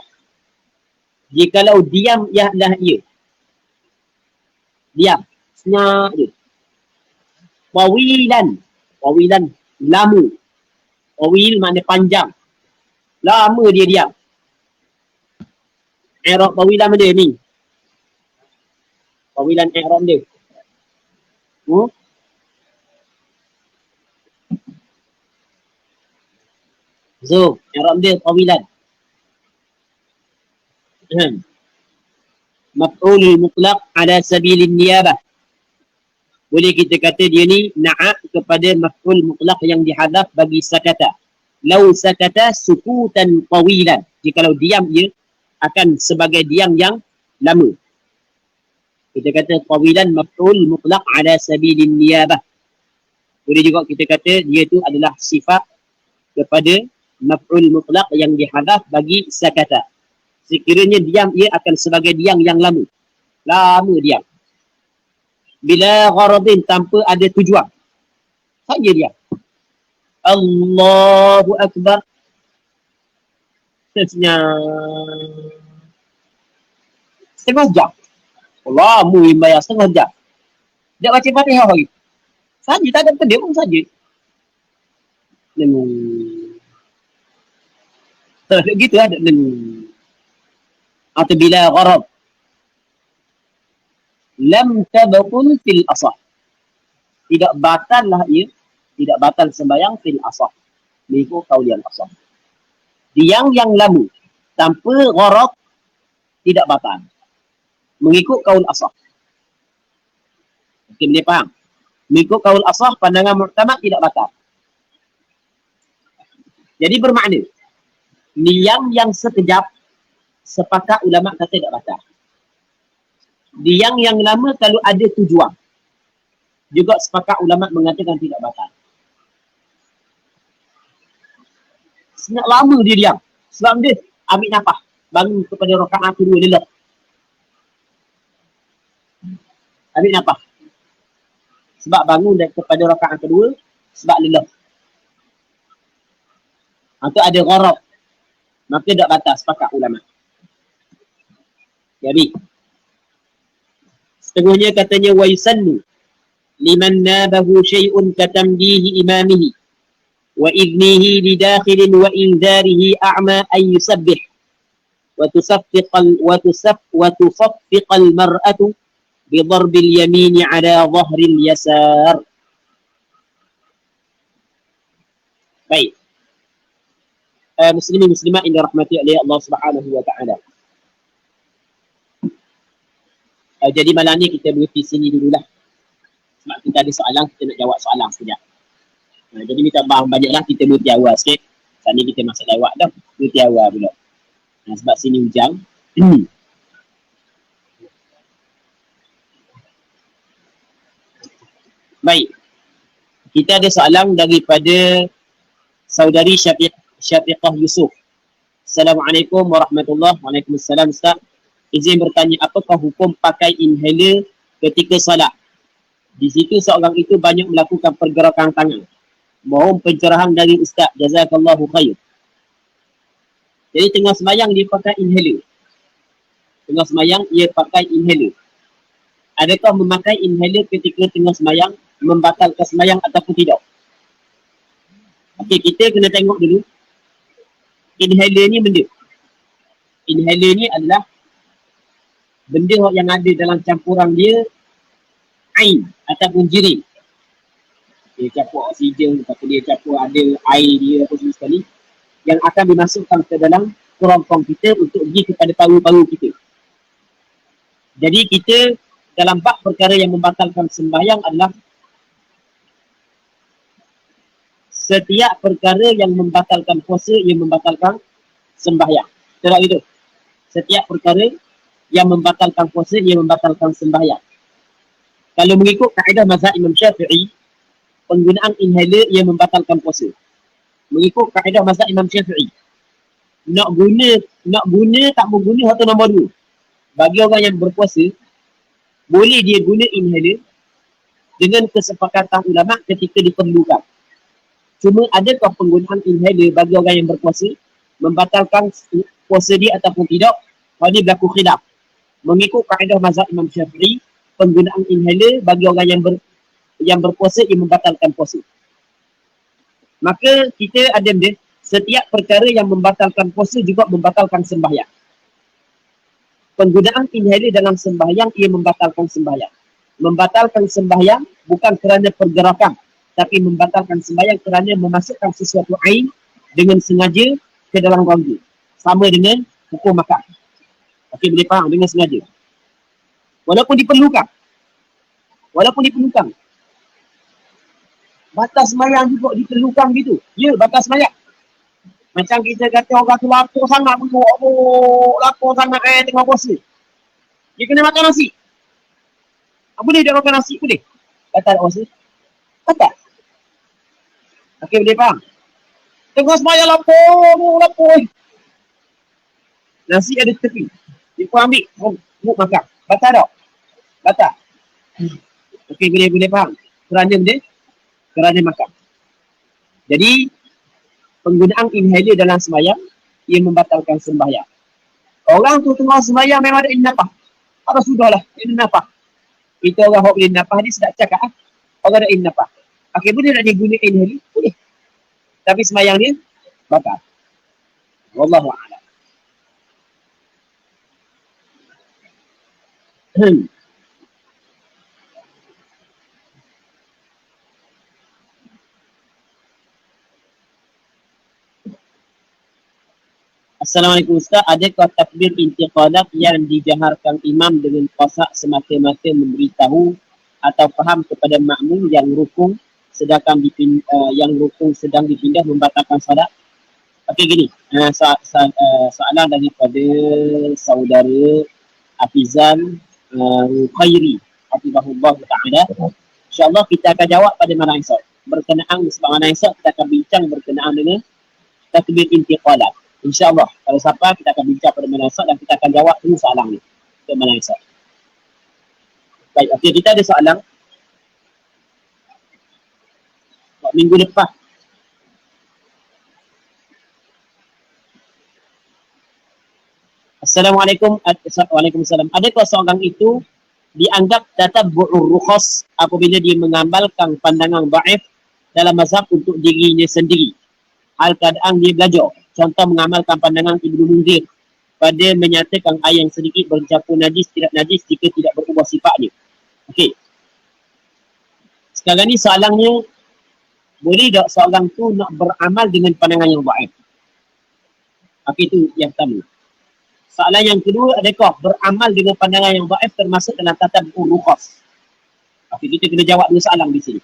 Jikalau diam ialah ia. Diam. Senyap je. Tawilan. Tawilan. Lama. Tawil makna panjang. Lama dia diam. I'rab tawilan dia ni. Tawilan i'rab dia. So, i'rab dia tawilan. Maf'ulul mutlaq ala sabilin niyabah. Boleh kita kata dia ni na'at kepada maf'ul mutlaq yang dihadaf bagi sakata. Lau sakata sukutan tawilan. Jikalau diam ia akan sebagai diam yang lama. Kita kata tawilan maf'ul mutlaq ala sabilin niyabah. Boleh juga kita kata dia tu adalah sifat kepada maf'ul mutlaq yang dihadaf bagi sakata. Sekiranya diam ia akan sebagai diam yang lama. Lama diam. Bila gharadin tanpa ada tujuan. Saja diam. Allahu Akbar. Setengah jam. Lama yang bayar setengah jam. Dia baca Fatihah lagi. Saja tak ada pedih pun saja. Tak ada gitu ada. Atau bila gharad. Lam tabqul fil asah. Tidak batal lah ia. Tidak batal sembahyang fil asah. Mengikut kaulian asah. Diam yang lama. Tanpa gharad. Tidak batal. Mengikut kaul asah. Okey, boleh faham? Mengikut kaul asah, pandangan mu'tamad tidak batal. Jadi bermakna. Diam yang sekejap. Sepakat ulama kata tidak batal. Diam yang lama kalau ada tujuan. Juga sepakat ulama mengatakan tidak batal. Sangat lama dia diam. Sebab dia ambil nafas. Bangun kepada rakaat kedua lelap. Ambil nafas. Sebab bangun kepada rakaat kedua. Sebab lelap. Atau ada gharab. Maka tidak batal sepakat ulama. Jadi. Setengahnya katanya wa yusannu liman nabahu syai'un katamdihi imamihi wa idnihi lidakhilin wa inzarihi a'ma ay yusabbih wa tusaffiqal mar'atu bi darbil yamini ala dhahril yasar. Baik. Muslimin muslimat yang dirahmati oleh Allah Subhanahu wa taala. Jadi malam ni kita berhenti sini dululah. Sebab kita ada soalan, kita nak jawab soalan sekejap. Jadi minta maaf banyaklah, kita berhenti awal sikit. Saat ni kita masuk lewat dah. Berhenti awal pula. Sebab sini hujan. Baik. Kita ada soalan daripada saudari Syafiqah Yusuf. Assalamualaikum warahmatullahi wabarakatuh. Waalaikumsalam Ustaz. Izin bertanya, apakah hukum pakai inhaler ketika solat? Di situ seorang itu banyak melakukan pergerakan tangan. Mohon pencerahan dari Ustaz. Jazakallahu khair. Jadi tengah sembahyang dia pakai inhaler. Tengah sembahyang dia pakai inhaler. Adakah memakai inhaler ketika tengah sembahyang membatalkan sembahyang ataupun tidak? Okey, kita kena tengok dulu. Inhaler ni benda. Inhaler ni adalah benda yang ada dalam campuran dia air ataupun jirim. Dia campur oksigen ataupun dia campur ada air dia apa semua sekali yang akan dimasukkan ke dalam kerongkong kita untuk pergi kepada paru-paru kita. Jadi kita dalam bab perkara yang membatalkan sembahyang adalah setiap perkara yang membatalkan puasa yang membatalkan sembahyang. Tak gitu. Setiap perkara yang membatalkan puasa, yang membatalkan sembahyang. Kalau mengikut kaedah mazhab Imam Syafi'i, penggunaan inhaler yang membatalkan puasa. Mengikut kaedah mazhab Imam Syafi'i, nak guna tak mau guna atau nombor dua. Bagi orang yang berpuasa, boleh dia guna inhaler dengan kesepakatan ulama ketika diperlukan. Cuma adakah penggunaan inhaler bagi orang yang berpuasa membatalkan puasa dia ataupun tidak? Hal ini berlaku khilaf. Mengikut kaedah mazhab Imam Syafi'i, penggunaan inhaler bagi orang yang berpuasa ia membatalkan puasa. Maka kita ada setiap perkara yang membatalkan puasa juga membatalkan sembahyang. Penggunaan inhaler dalam sembahyang ia membatalkan sembahyang. Membatalkan sembahyang bukan kerana pergerakan, tapi membatalkan sembahyang kerana memasukkan sesuatu air dengan sengaja ke dalam rongga. Sama dengan hukum makan. Okey, boleh faham dengan sengaja. Walaupun diperlukan. Walaupun di pelukang. Batas semayang juga ditelukang gitu. Ya, batas semayang. Macam kita kata orang tu lapar sangat pun. Lapar sangat tengah puasa. Dia kena makan nasi. Boleh dia makan nasi? Boleh. Batal puasa? Batal. Okey, boleh faham? Tengah semayang lapar. Nasi ada tepi. Dia pun ambil. Muk makan. Batal tak? Batal. Okey, boleh faham? Kerana makan. Jadi, penggunaan inhaler dalam sembahyang, ia membatalkan sembahyang. Orang tu tengah sembahyang memang ada nafas. Apa sudahlah, ini nafas. Kita orang yang boleh nafas ni sedap cakap. Orang ada nafas. Okey, boleh nak dia guna inhaler? Boleh. Tapi sembahyang dia, batal. Wallahu a'lam. Assalamualaikum Ustaz, adakah takbir intiqalat yang dijaharkan imam dengan qasak semata-mata memberitahu atau faham kepada makmum yang rukun sedang dipindah membatalkan solat? Okey, gini, soalan daripada saudara Hafizan Khairi hafizahullah ta'ala. InsyaAllah kita akan jawab pada malam esok. Berkenaan sebab malam esok kita akan bincang berkenaan dengan takbir intiqalat. InsyaAllah, kalau siapa kita akan bincang pada malam esok dan kita akan jawab dulu soalan ni pada malam esok. Baik, okey, kita ada soalan. Minggu lepas. Assalamualaikum. Waalaikumsalam. Adakah seorang itu dianggap tatabbu'ur rukhas apabila dia mengamalkan pandangan dhaif dalam mazhab untuk dirinya sendiri? Hal keadaan dia belajar. Contoh mengamalkan pandangan Ibnu Munzir pada menyatakan air yang sedikit bercampur najis tidak najis jika tidak berubah sifatnya. Okey. Sekarang ni soalannya, boleh tak seorang tu nak beramal dengan pandangan yang dhaif? Okey, itu yang pertama. Soalan yang kedua, adakah beramal dengan pandangan yang dhaif termasuk dalam tatabbu'ur rukhas? Okey, kita kena jawab dua soalan di sini.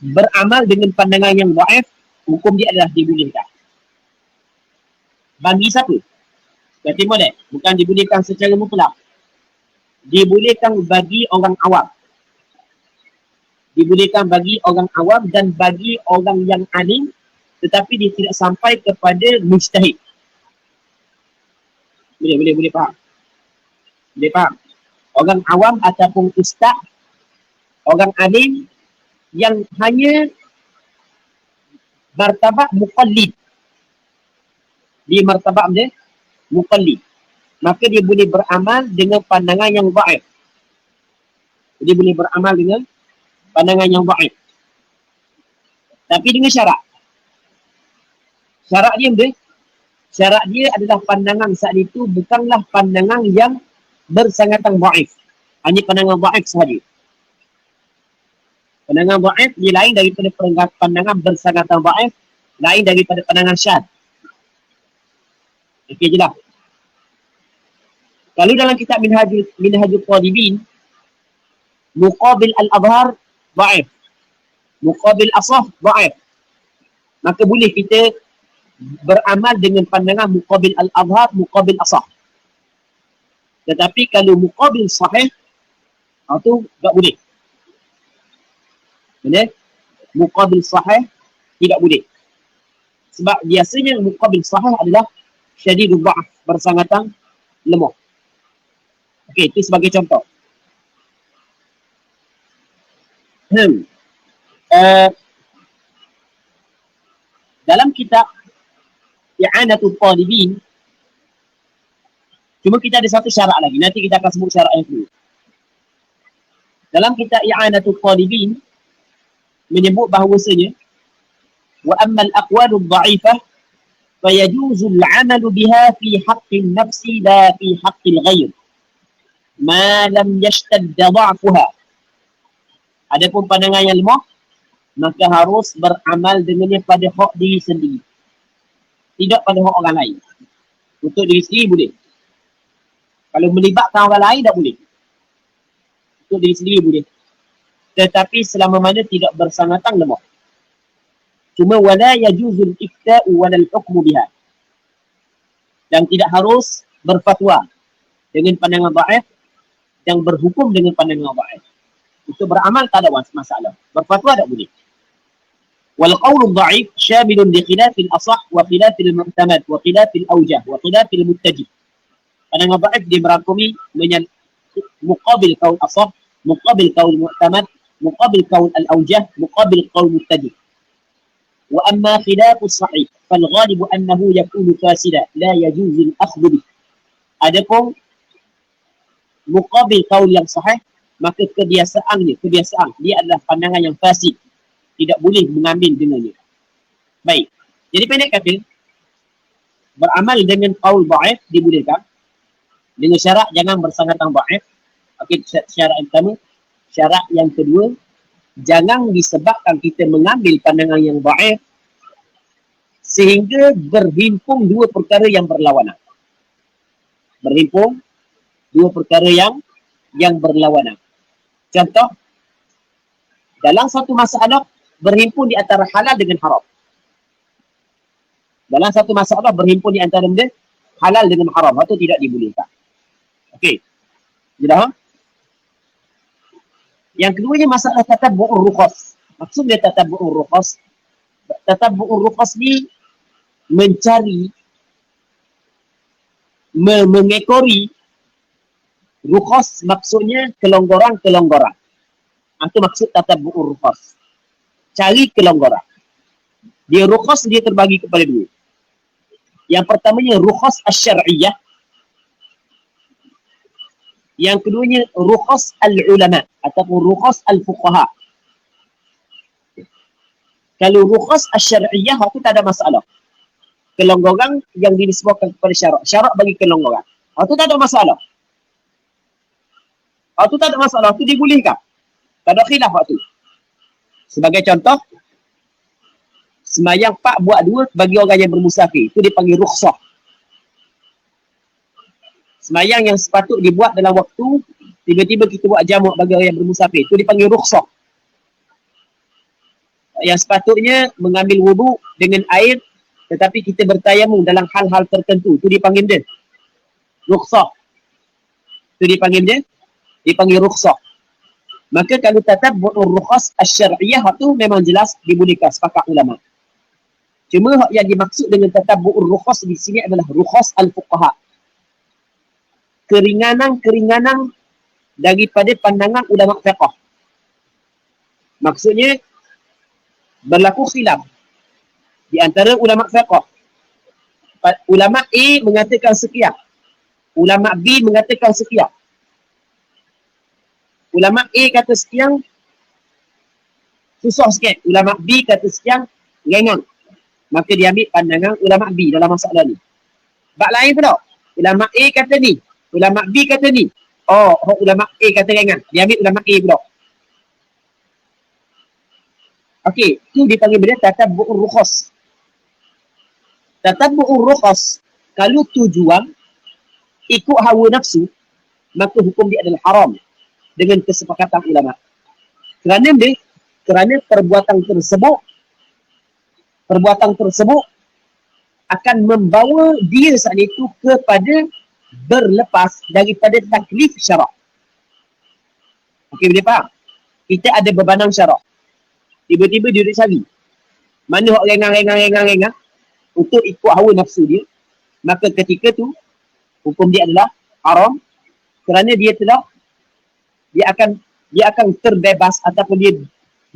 Beramal dengan pandangan yang dhaif, hukum dia adalah dibolehkan. Bagi siapa? Berarti boleh. Bukan dibolehkan secara mutlak. Dibolehkan bagi orang awam. Dibolehkan bagi orang awam dan bagi orang yang alim, tetapi dia tidak sampai kepada mujtahid. Boleh faham? Boleh faham? Orang awam ataupun ustaz, orang alim yang hanya martabat muqallid. Dia martabat dia muqallid. Maka dia boleh beramal dengan pandangan yang dhaif. Dia boleh beramal dengan pandangan yang dhaif. Tapi dengan syarat. Syarat dia apa? Syarat dia adalah pandangan saat itu bukanlah pandangan yang bersangatan dhaif. Hanya pandangan dhaif sahaja. Pandangan dhaif dia lain daripada pandangan bersangatan dhaif, lain daripada pandangan syadz. Okey je lah. Kalau dalam kitab Minhajul Talibin, muqabil al-adhar dhaif, muqabil asah dhaif, maka boleh kita beramal dengan pandangan muqabil al-adhar, muqabil asah. Tetapi kalau muqabil sahih, itu tak boleh. Benar? Muqabil sahih tidak boleh. Sebab biasanya muqabil sahih adalah syadidul dha'af, bersangatan lemah. Okey, itu sebagai contoh. Dalam kitab I'anatul Talibin, cuma kita ada satu syarat lagi. Nanti kita akan sebut syarat yang kedua. Dalam kitab I'anatul Talibin menyebut bahawasanya wa ammal aqwalud dha'ifah fayajuzu al-'amalu biha fi haqqin nafsi la fi haqqil ghair ma lam yashtadda dha'fuha. Adapun pandangan yang lemah, maka harus beramal dengannya pada hak diri sendiri, tidak pada hak orang lain. Untuk diri sendiri boleh. Kalau melibatkan orang lain tak boleh. untuk diri sendiri boleh. Tetapi selama mana tidak bersangatan lemah. Cuma wala yajuzul ifta'u walal hukmu biha. Dan tidak harus berfatwa dengan pandangan dhaif yang berhukum dengan pandangan dhaif. Untuk beramal tak ada masalah. Berfatwa tak boleh. Wal qawlu dhaif syamilun li khilafil asah wa khilafil mu'tamad wa khilafil awjah wa khilafil muttajih. Pandangan dhaif dia merangkumi muqabil qaul asah, muqabil qaul mu'tamad, muqabil qaul al-awjah, muqabil qaul muttajih. وأما خلاف الصحيح فالغالب أنه يكون فاسدا لا يجوز الأخذ به. Adapun muqabil qaul yang sahih, maka kebiasaan dia adalah pandangan yang fasid, tidak boleh mengambil dengannya. Baik, jadi pendek kata, beramal dengan qaul dhaif dibolehkan dengan syarat jangan bersangatan dhaif. Okey, syarat yang pertama. Syarat yang kedua, jangan disebabkan kita mengambil pandangan yang dhaif sehingga berhimpun dua perkara yang berlawanan. Berhimpun dua perkara yang berlawanan. Contoh, dalam satu masalah berhimpun di antara halal dengan haram. Dalam satu masalah berhimpun di antara benda halal dengan haram. Itu tidak dibolehkan. Okey. Jelas? Yang keduanya masalah tatabbu'ur rukhas. Maksudnya tatabbu'ur rukhas. Tatabbu'ur rukhas ni mencari, mengekori. Rukhas maksudnya kelonggaran-kelonggaran. Itu maksud tatabbu'ur rukhas. Cari kelonggaran. Dia rukhas dia terbagi kepada dua. Yang pertamanya rukhas asy-syar'iyyah. Yang keduanya rukhas al-ulama ataupun rukhas al-fuqaha. Kalau rukhas asy-syar'iyyah itu tak ada masalah. Kelonggaran yang dinisbahkan kepada syarak. Syarak bagi kelonggaran. Itu tak ada masalah. Itu tak ada masalah. Itu dibolehkan. Tak ada khilaf itu. Sebagai contoh, semayang 4 buat 2 bagi orang yang bermusafir. Itu dipanggil rukhsah. Semayang yang sepatut dibuat dalam waktu, tiba-tiba kita buat jamak bagi orang yang bermusafir. Itu dipanggil rukhsah. Yang sepatutnya mengambil wudu dengan air, tetapi kita bertayamum dalam hal-hal tertentu. Itu dipanggil dia rukhsah. Itu dipanggil rukhsah. Maka kalau tatabbu'ur rukhas asy-syar'iyyah itu memang jelas dibolehkan sepakat ulama. Cuma yang dimaksud dengan tatabbu'ur rukhas di sini adalah rukhas al-fuqaha. Keringanan-keringanan daripada pandangan ulama fiqh. Maksudnya berlaku khilaf di antara ulama fiqh. Ulama A mengatakan sekian, ulama B mengatakan sekian. Ulama A kata sekian susah sikit, ulama B kata sekian ringan. Maka dia ambil pandangan ulama B dalam masalah ni. Bab lain pula, ulama A kata ni, ulama B kata ni. Oh, ulama A kata ringan. Dia ambil ulama A pula. Okey, itu dipanggil benda tatabbu'ur rukhas. Tatabbu'ur rukhas, kalau tujuan ikut hawa nafsu, maka hukum dia adalah haram dengan kesepakatan ulama. Kerana perbuatan tersebut akan membawa dia saat itu kepada berlepas daripada taklif syarak. Okey, boleh faham? Kita ada bebanan syarak. Tiba-tiba dia duduk cari mana hak ringan untuk ikut hawa nafsu dia. Maka ketika tu hukum dia adalah haram kerana dia akan terbebas ataupun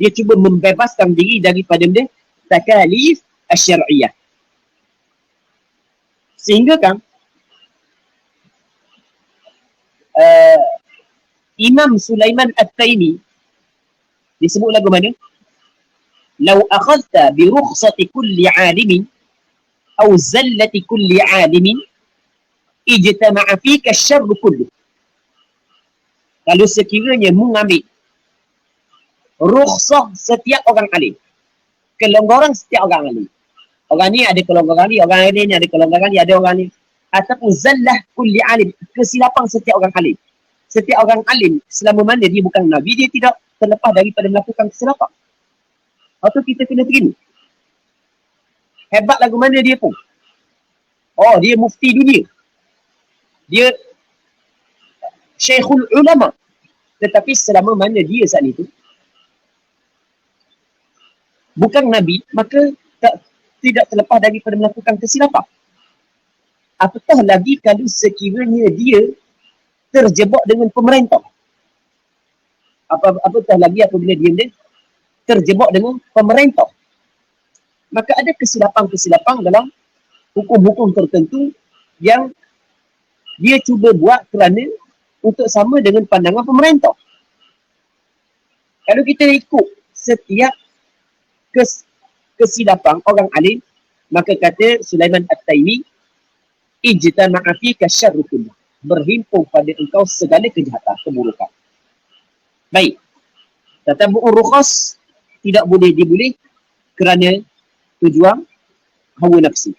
dia cuba membebaskan diri daripada benda takalif asy-syar'iyyah. Sehingga kan Imam Sulaiman At-Taimi disebut lagu mana? Lau akhadta bi rukhsati kulli alimin aw zallati kulli alimin ijtama'a fika asy-syarru kullu. Kalau sekiranya mengambil rukhsah setiap orang alim, kelonggaran setiap orang alim. Orang ni ada kelonggaran ni, orang ni ada kelonggaran ni, ada orang ni. Ataupun zallah kulli alim, kesilapan setiap orang alim. setiap orang alim selama mana dia bukan Nabi, dia tidak terlepas daripada melakukan kesilapan. Atau kita kena terima. Hebat lagu mana dia pun. Oh, dia mufti dunia. Dia syekhul ulama. Tetapi selama mana dia saat itu bukan Nabi, maka tidak terlepas daripada melakukan kesilapan. Apatah lagi kalau sekiranya dia terjebak dengan pemerintah. Apatah lagi apabila dia terjebak dengan pemerintah. Maka ada kesilapan-kesilapan dalam hukum-hukum tertentu yang dia cuba buat kerana untuk sama dengan pandangan pemerintah. Kalau kita ikut setiap kesilapan orang alim, maka kata Sulaiman At-Taimi, ijtama'a fika syarru kullu, berhimpun pada engkau segala kejahatan, keburukan. Baik. Tatabu'ur rukhas tidak boleh dibuli kerana tujuan hawa nafsu.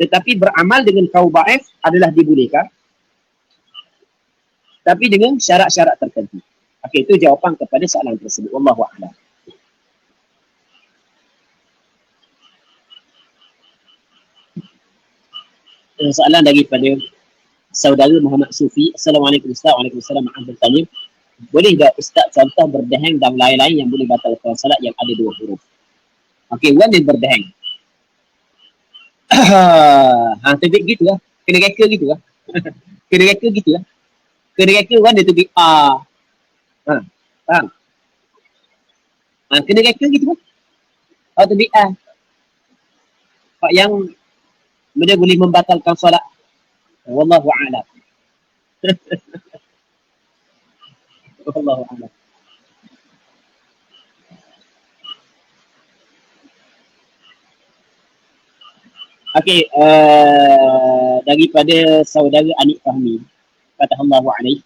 Tetapi beramal dengan kaul dhaif adalah dibolehkan, tapi dengan syarat-syarat tertentu. Okey, itu jawapan kepada soalan tersebut. Wallahu a'lam. Soalan daripada saudara Muhammad Sufi. Assalamualaikum Ustaz. Waalaikumsalam. Maaf bertanya, boleh tak Ustaz contoh berdeheng dan lain-lain yang boleh batalkan salat yang ada 2 huruf? Okey, one yang berdeheng. Terbit gitu lah. Kena reka gitu lah. Kena reka gitu lah. Kena reka one dia terbit faham? Kena reka gitu lah. Terbit Pak yang benda boleh membatalkan solat. Wallahu a'lam. Wallahu a'lam. Okey, daripada saudara Anik Fahmi, kata Allahu alaih,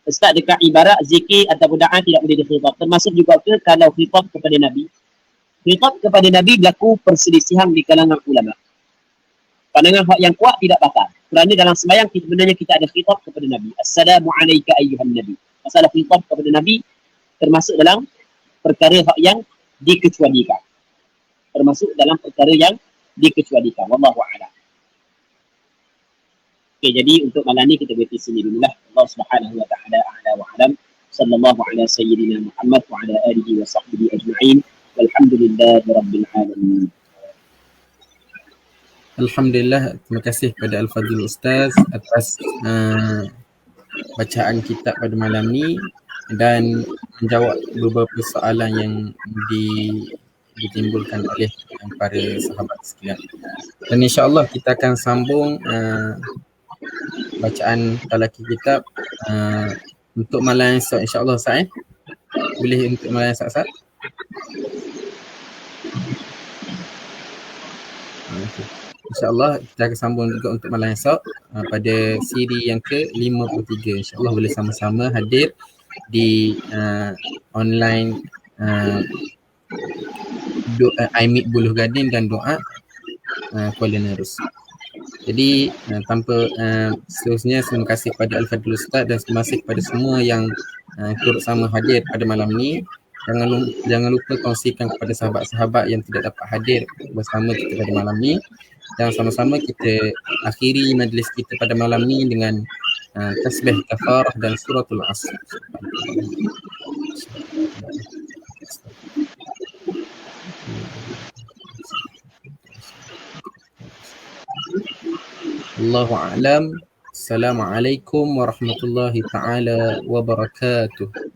Ustaz, dekat ibarat zikir ataupun doa tidak boleh dikhitab. Termasuk juga ke kalau khitab kepada Nabi? Khitab kepada Nabi berlaku perselisihan di kalangan ulama. Pandangan hak yang kuat tidak batal. Kerana dalam sembahyang sebenarnya kita ada khitab kepada Nabi. Assalamualaikum ayyuhan Nabi. Masalah khitab kepada Nabi termasuk dalam perkara hak yang dikecualikan. Termasuk dalam perkara yang dikecualikan. Wallahu a'lam. Okey, jadi untuk malam ni kita berhenti sini dululah. Allah Subhanahu wa taala a'la wa a'lam. Sallallahu ala sayyidina Muhammad wa ala alihi wa sahbihi ajma'in. Walhamdulillahirabbil alamin. Alhamdulillah, terima kasih kepada Al-Fadhil Ustaz atas bacaan kitab pada malam ni dan menjawab beberapa soalan yang ditimbulkan oleh para sahabat sekalian. Dan insya-Allah kita akan sambung bacaan talaki kitab untuk malam esok insya-Allah Ustaz. Boleh untuk malam esok Ustaz? Okay. InsyaAllah kita akan sambung juga untuk malam esok pada siri yang ke-53. InsyaAllah boleh sama-sama hadir di online iMeet Buluh Gading dan doa Kuala Nerus. Jadi tanpa seterusnya, terima kasih kepada Al-Fadhil Ustaz dan terima kasih kepada semua yang turut sama hadir pada malam ni. Jangan lupa kongsikan kepada sahabat-sahabat yang tidak dapat hadir bersama kita pada malam ni. Dan sama-sama kita akhiri majlis kita pada malam ni dengan tasbih kafarah dan suratul asr. Allahu a'lam. Assalamualaikum warahmatullahi taala wabarakatuh.